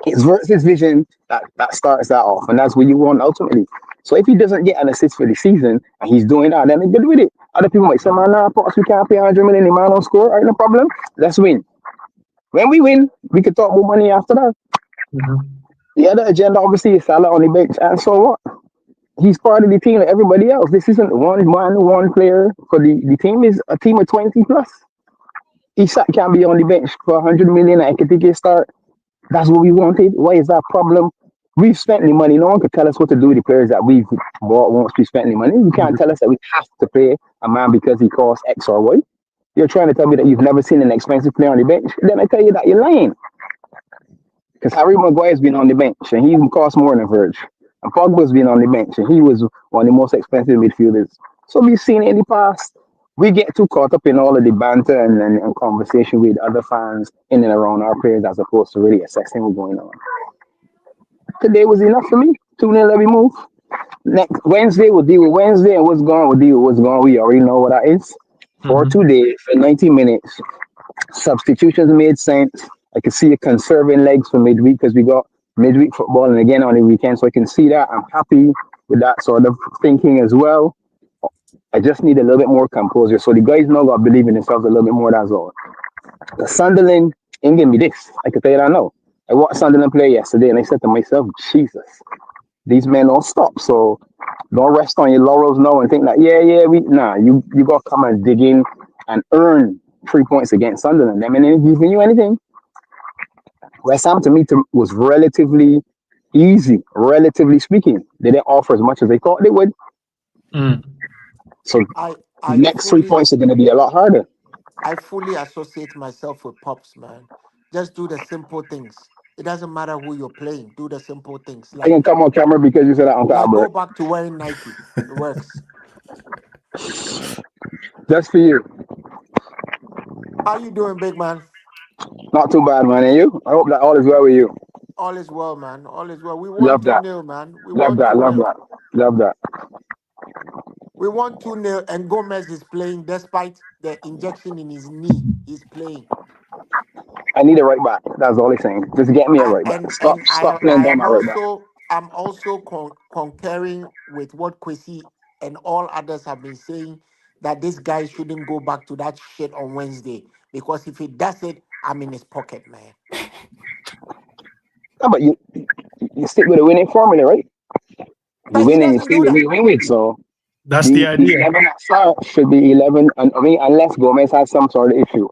It's Verts' vision that starts that off, and that's what you want ultimately. So if he doesn't get an assist for the season and he's doing that, then good with it. Other people might say, man, nah, we can't pay 100 million, the man don't score. All right, no problem. Let's win. When we win, we can talk more money after that. The other agenda, obviously, is Salah on the bench. And so what? He's part of the team like everybody else. This isn't one player for the team. Is a team of 20 plus. Isak can be on the bench for 100 million and can take a start. That's what we wanted. Why is that a problem? We've spent the money. No one can tell us what to do with the players that we've bought once we spent the money. You can't tell us that we have to pay a man because he costs X or Y. You're trying to tell me that you've never seen an expensive player on the bench. Then I tell you that you're lying. Because Harry Maguire's been on the bench and he costs more than Verge. And Pogba's been on the bench and he was one of the most expensive midfielders. So we've seen it in the past. We get too caught up in all of the banter and conversation with other fans in and around our players as opposed to really assessing what's going on. Today was enough for me. 2-0, let me move. Next Wednesday, we'll deal with Wednesday, and what's gone, we'll deal with what's gone. We already know what that is. For today, for 90 minutes, substitutions made sense. I can see you conserving legs for midweek because we got midweek football and again on the weekend, so I can see that. I'm happy with that sort of thinking as well. I just need a little bit more composure. So the guys now got to believe in themselves a little bit more, that's all. The Sunderland ain't giving me this. I can tell you that now. I watched Sunderland play yesterday and I said to myself, Jesus, these men don't stop. So don't rest on your laurels now and think that, you got to come and dig in and earn 3 points against Sunderland. I mean, ain't giving you anything. West Ham to me was relatively easy, relatively speaking. They didn't offer as much as they thought they would. So I next 3 fully points are going to be a lot harder. I fully associate myself with Pops, man. Just do the simple things. It doesn't matter who you're playing. Do the simple things. I can come on camera because you said that on camera. Go back to wearing Nike. It works. Just for you. How you doing, big man? Not too bad, man. And you? I hope that all is well with you. All is well, man. All is well. We won Love that. 2-0, man. We Love won that. 2-0. Love that. Love that. We won 2-0, and Gomez is playing despite the injection in his knee. He's playing. I need a right back. That's all he's saying. Just get me a right back. Stop playing down my right back. I'm also concurring with what KWASI and all others have been saying, that this guy shouldn't go back to that shit on Wednesday, because if he does it, I'm in his pocket, man. No, but you stick with the winning formula, right? You win and you see what you win with. So that's the idea. 11 at start should be 11, and I mean, unless Gomez has some sort of issue.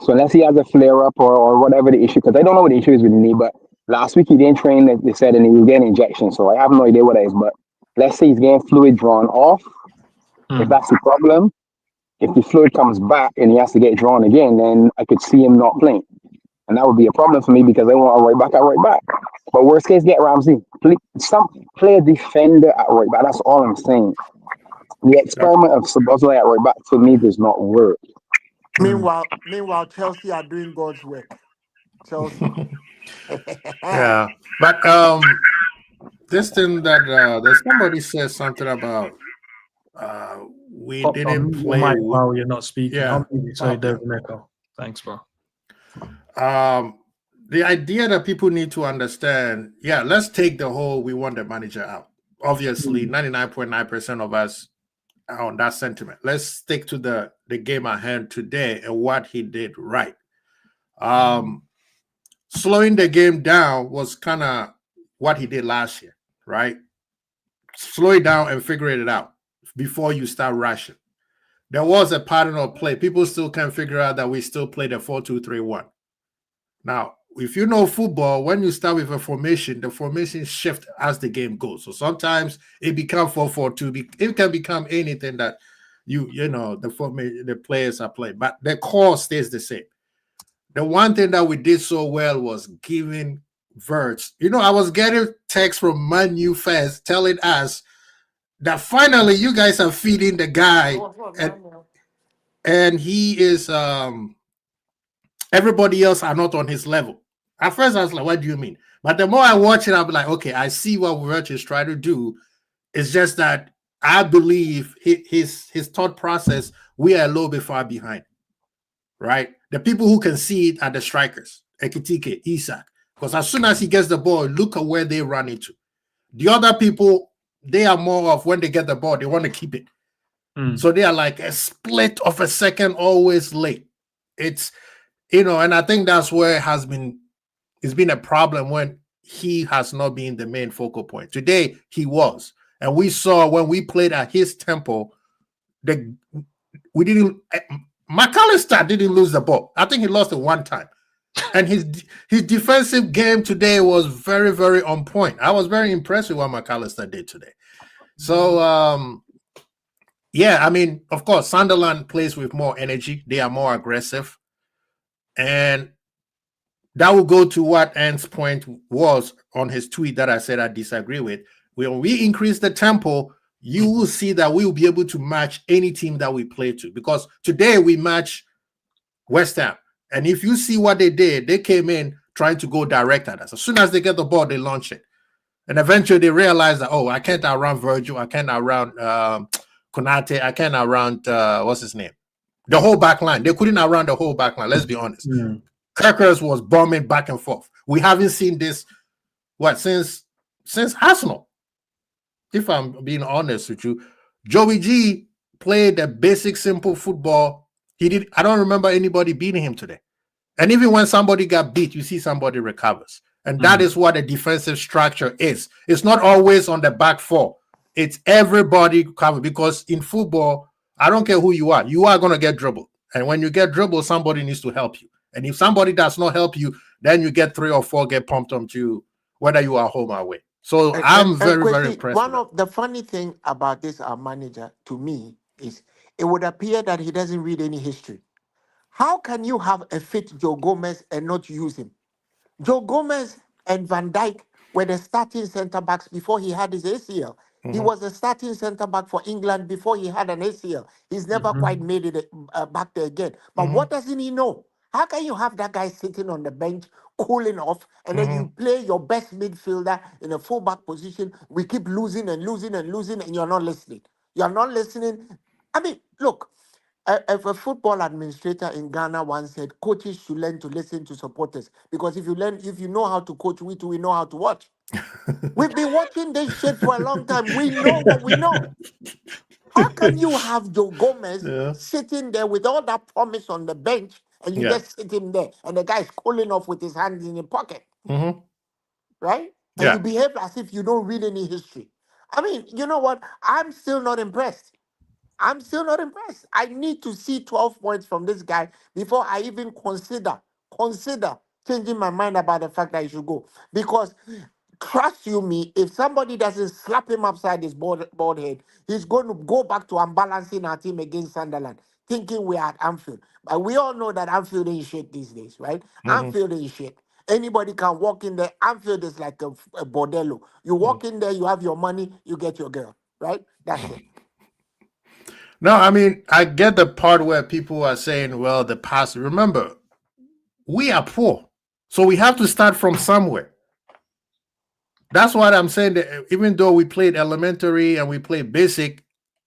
So unless he has a flare up or whatever the issue, because I don't know what the issue is with the knee, but last week he didn't train, as they said, and he was getting injections. So I have no idea what that is. But let's say he's getting fluid drawn off. If that's the problem, if the fluid comes back and he has to get drawn again, then I could see him not playing. And that would be a problem for me because I want a right back at right back. But worst case, get Ramsey. Play a defender at right back. That's all I'm saying. The experiment of Szoboszlai at right back for me does not work. Meanwhile, Chelsea are doing God's work. Chelsea. Yeah, but this thing that somebody said something about we didn't play. While you're not speaking, Yeah. Sorry, Devin Echo. Thanks, bro. The idea that people need to understand, let's take the whole we want the manager out. Obviously, 99.9% of us are on that sentiment. Let's stick to the game at hand today and what he did right. Slowing the game down was kind of what he did last year, right? Slow it down and figure it out before you start rushing. There was a pattern of play. People still can't figure out that we still play the 4-2-3-1. Now, if you know football, when you start with a formation, the formation shift as the game goes. So sometimes it becomes 4-4-2. It can become anything that the players are playing, but the core stays the same. The one thing that we did so well was giving Verts. I was getting texts from Man U fans telling us that finally you guys are feeding the guy, and he is everybody else are not on his level. At first I was like, what do you mean? But the more I watch it, I'll be like, okay, I see what Verts is trying to do. It's just that I believe his thought process, we are a little bit far behind, right? The people who can see it are the strikers, Ekitike, Isak, because as soon as he gets the ball, look at where they run into. The other people, they are more of when they get the ball, they want to keep it. So they are like a split of a second, always late. It's, and I think that's where it's been a problem when he has not been the main focal point. Today, he was. And we saw when we played at his tempo, McAllister didn't lose the ball. I think he lost it one time. And his defensive game today was very, very on point. I was very impressed with what McAllister did today. So, of course, Sunderland plays with more energy. They are more aggressive. And that will go to what Ant's point was on his tweet that I said I disagree with. When we increase the tempo, you will see that we will be able to match any team that we play to. Because today we match West Ham. And if you see what they did, they came in trying to go direct at us. As soon as they get the ball, they launch it. And eventually they realize that, I can't outrun Virgil. I can't outrun Konate. I can't outrun, what's his name? The whole back line. They couldn't outrun the whole back line. Let's be honest. KERKEZ was bombing back and forth. We haven't seen this, since Arsenal. If I'm being honest with you, Joey G played the basic, simple football. I don't remember anybody beating him today. And even when somebody got beat, you see somebody recovers. And that is what a defensive structure is. It's not always on the back four. It's everybody covered, because in football, I don't care who you are are going to get dribbled. And when you get dribbled, somebody needs to help you. And if somebody does not help you, then you get 3 or 4 get pumped onto you, whether you are home or away. So I'm very, very Kwesi, impressed one with of the funny thing about this our manager to me is it would appear that he doesn't read any history. How can you have a fit Joe Gomez and not use him? Joe Gomez and Van Dijk were the starting centre backs before he had his ACL. that. He was the starting centre back for England before he had an ACL. He's never quite made it back there again. But Mhm. what doesn't he know? How can you have that guy sitting on the bench, cooling off, and then you play your best midfielder in a fullback position? We keep losing and losing and losing, and you're not listening. You're not listening. I mean, look, a football administrator in Ghana once said coaches should learn to listen to supporters because if you know how to coach, we know how to watch. We've been watching this shit for a long time. We know what we know. How can you have Joe Gomez Yeah. sitting there with all that promise on the bench and you Yeah. just sit him there and the guy's cooling off with his hands in his pocket, Mhm. right? And Yeah. you behave as if you don't read any history. I mean, you know what? I'm still not impressed. I'm still not impressed. I need to see 12 points from this guy before I even consider changing my mind about the fact that he should go. Because trust you me, if somebody doesn't slap him upside his bald head, he's going to go back to unbalancing our team against Sunderland, thinking we are at Anfield. But we all know that Anfield ain't shit these days, right? Anfield ain't shit. Anybody can walk in there. Anfield is like a bordello. You walk in there, you have your money, you get your girl, right? That's it. No, I mean, I get the part where people are saying, well, the past. Remember, we are poor. So we have to start from somewhere. That's what I'm saying. That even though we played elementary and we played basic,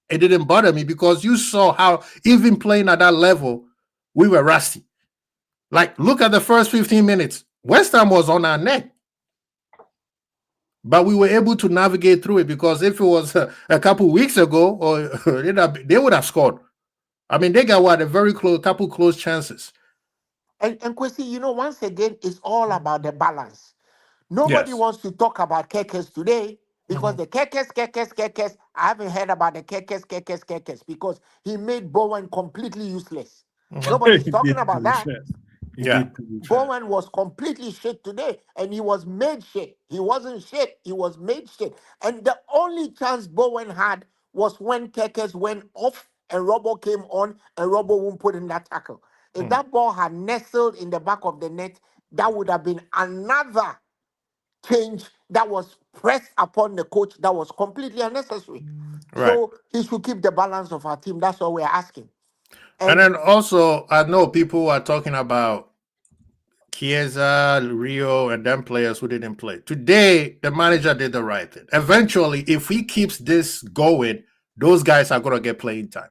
it didn't bother me because you saw how, even playing at that level, we were rusty. Like, look at the first 15 minutes. West Ham was on our neck. But we were able to navigate through it because if it was a couple weeks ago, or they would have scored. I mean, they got a couple close chances. And Kwesi, you know, once again, it's all about the balance. Nobody Yes. wants to talk about KERKEZ today because the KERKEZ, I haven't heard about the KERKEZ because he made Bowen completely useless. Nobody's He talking did, to about be that. fair. He Yeah. did, to be fair. Bowen was completely shit today and he was made shit. He wasn't shit, he was made shit. And the only chance Bowen had was when KERKEZ went off and Robbo came on and Robbo won't put in that tackle. If that ball had nestled in the back of the net, that would have been another change that was pressed upon the coach that was completely unnecessary. Right. So he should keep the balance of our team. That's all we're asking. And then also, I know people are talking about Chiesa, Rio, and them players who didn't play. Today, the manager did the right thing. Eventually, if he keeps this going, those guys are going to get playing time.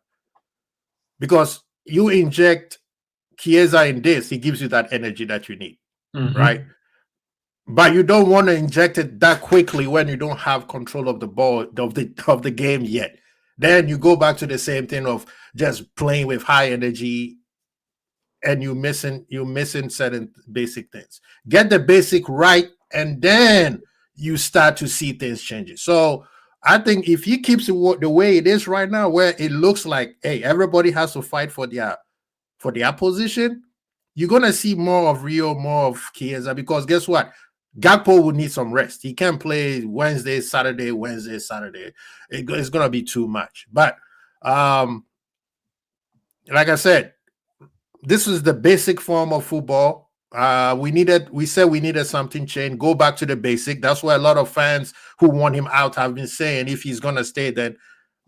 Because you inject Chiesa in this, he gives you that energy that you need, right? But you don't want to inject it that quickly when you don't have control of the ball of the game yet. Then you go back to the same thing of just playing with high energy, and you're missing certain basic things. Get the basic right, and then you start to see things changing. So I think if he keeps it the way it is right now, where it looks like, hey, everybody has to fight for their position, you're gonna see more of Rio, more of Chiesa, because guess what? Gakpo will need some rest. He can't play Wednesday, Saturday. It's gonna be too much. But like I said, this is the basic form of football. We said we needed something changed. Go back to the basic. That's why a lot of fans who want him out have been saying if he's gonna stay, then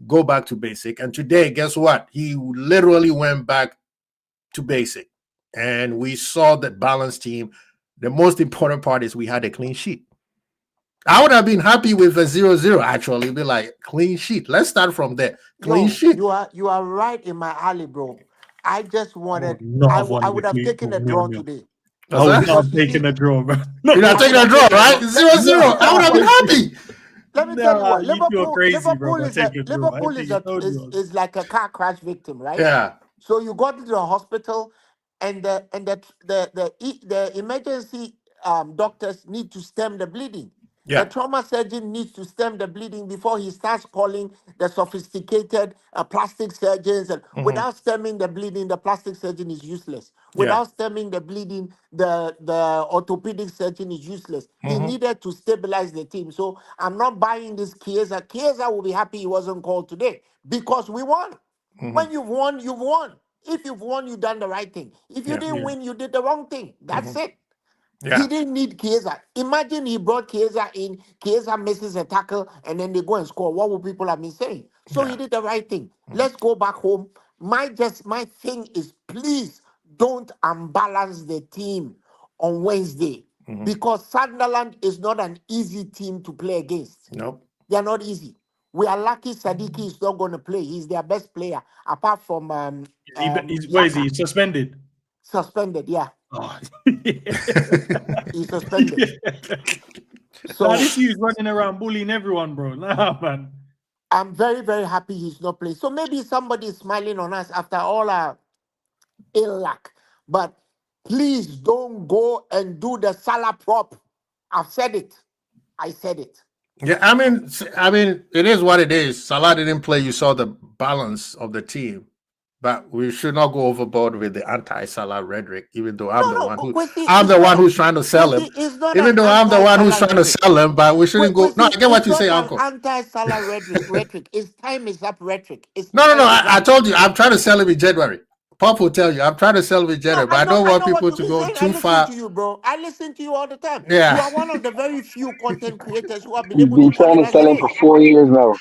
go back to basic. And today, guess what? He literally went back to basic. And we saw the balanced team. The most important part is we had a clean sheet. I would have been happy with a 0-0, actually. Be like, clean sheet. Let's start from there. Clean sheet. You are right in my alley, bro. I just wanted, Not have I wanted would a have clean taken a draw today. I would What's that? not have taken a draw, bro. You're not taking a draw, right? 0-0. I would have been happy. Let me tell you what, you're crazy, bro. Liverpool is like a car crash victim, right? Yeah. So you go to the hospital, and the emergency doctors need to stem the bleeding. The trauma surgeon needs to stem the bleeding before he starts calling the sophisticated plastic surgeons. And without stemming the bleeding, the plastic surgeon is useless. Without stemming the bleeding, the orthopedic surgeon is useless. He needed to stabilize the team. So I'm not buying this Chiesa. Chiesa will be happy he wasn't called today because we won. When you've won, you've won. If you've won, you've done the right thing. If you didn't win, you did the wrong thing. That's it. He didn't need Chiesa. Imagine he brought Chiesa in, Chiesa misses a tackle, and then they go and score. What would people have been saying? So he did the right thing. Let's go back home. My thing is, please don't unbalance the team on Wednesday because Sunderland is not an easy team to play against. Nope. They are not easy. We are lucky Sadiki is not going to play. He's their best player, apart from where is he? Suspended? Suspended, yeah. Oh. He's suspended. So nah, this is running around bullying everyone, bro. Nah, man. I'm very, very happy he's not playing. So maybe somebody is smiling on us after all our ill luck. But please don't go and do the Salah prop. I've said it. I said it. Yeah, I mean, it is what it is. Salah didn't play. You saw the balance of the team. But we should not go overboard with the anti-Salah rhetoric, even though I'm the one who's trying to sell him. Even though I'm the one who's trying to sell him, but we shouldn't go. No, I get what you say, Uncle. Anti-Salah rhetoric. It's time is up rhetoric. No. I told you, I'm trying to sell him in January. Pop will tell you, I'm trying to sell him in January, but I don't want people to go too far. I listen to you, bro. I listen to you all the time. Yeah. You are one of the very few content creators who have been You've able been to trying to sell him for 4 years now.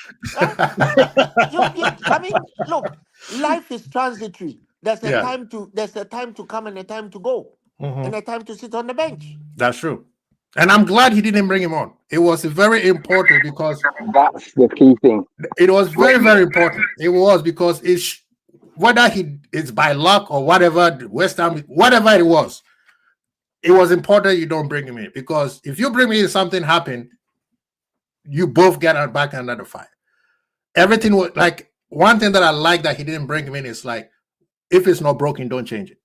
I mean, look, life is transitory. There's a time to come and a time to go, and a time to sit on the bench. That's true. And I'm glad he didn't bring him on. It was very important because that's the key thing. It was very, very important. It was because whether it's by luck or whatever, West Ham, whatever it was important you don't bring him in, because if you bring me in, something happened, you both get back under the fire. Everything was like, one thing that I like that he didn't bring him in is like, if it's not broken, don't change it.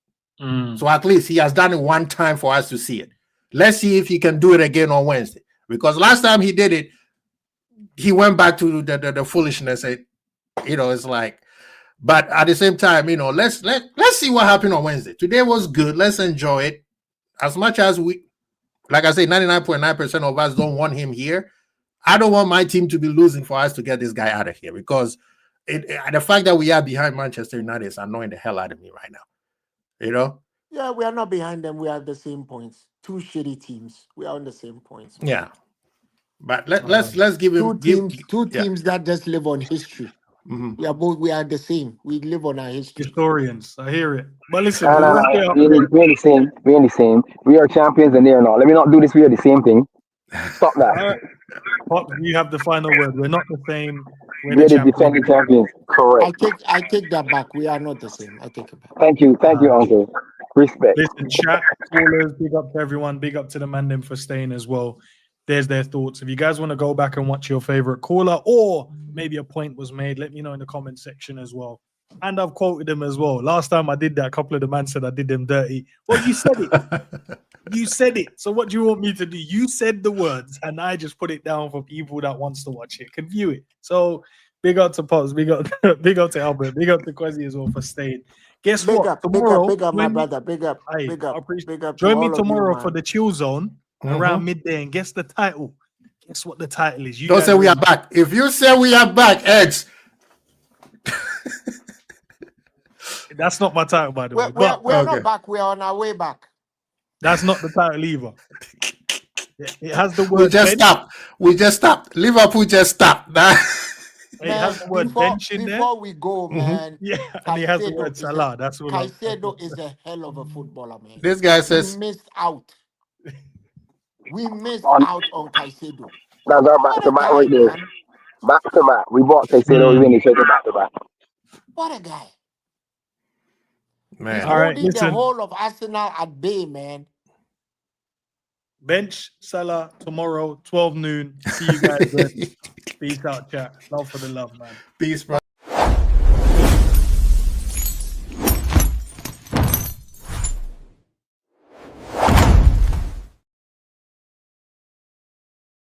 So at least he has done it one time for us to see it. Let's see if he can do it again on Wednesday, because last time he did it, he went back to the foolishness. It's like, but at the same time, let's see what happened on Wednesday. Today was good. Let's enjoy it. As much as we, like I say, 99.9% of us don't want him here. I don't want my team to be losing for us to get this guy out of here, because the fact that we are behind Manchester United is annoying the hell out of me right now. Yeah, we are not behind them. We are at the same points. Two shitty teams. We are on the same points. Yeah, but let's give him two teams that just live on history. We are the same. We live on our history. Historians, I hear it. But listen, we're the same. We're the same. We are champions and they are not. Let me not do this. We are the same thing. Stop that. Pop, you have the final word. We're not the same. We're the defending champions. Correct. I take that back. We are not the same. I take it back. Thank you, Uncle. Respect. Listen, chat, callers, big up to everyone. Big up to the man them for staying as well. There's their thoughts. If you guys want to go back and watch your favorite caller, or maybe a point was made, let me know in the comment section as well. And I've quoted them as well. Last time I did that, a couple of the man said I did them dirty. Well, you said it. You said it. So what do you want me to do? You said the words, and I just put it down for people that wants to watch it, can view it. So big up to Pops, big up to Albert, big up to KWASI as well for staying. Guess what? Tomorrow, big up, my brother. Big up. Join me tomorrow for the chill zone around midday and guess the title. Guess what the title is? Don't say we are back. If you say we are back, Edge. That's not my title, by the way. We're not back. We're on our way back. That's not the title either. It has the word. We just stopped. Liverpool just stopped. It has the word bench in there. Before we go, man. Yeah, and it has the word Salah. That's what Caicedo is a hell of a footballer, man. This guy says we missed out. We missed out on Caicedo. That's our back-to-back right there. Back-to-back. We bought Caicedo. We win each other back-to-back. What a guy. Man. He's all right, holding the whole of Arsenal at bay, man. Bench Salah tomorrow, 12 noon. See you guys then. Peace out, chat. Love for the love, man. Peace, bro.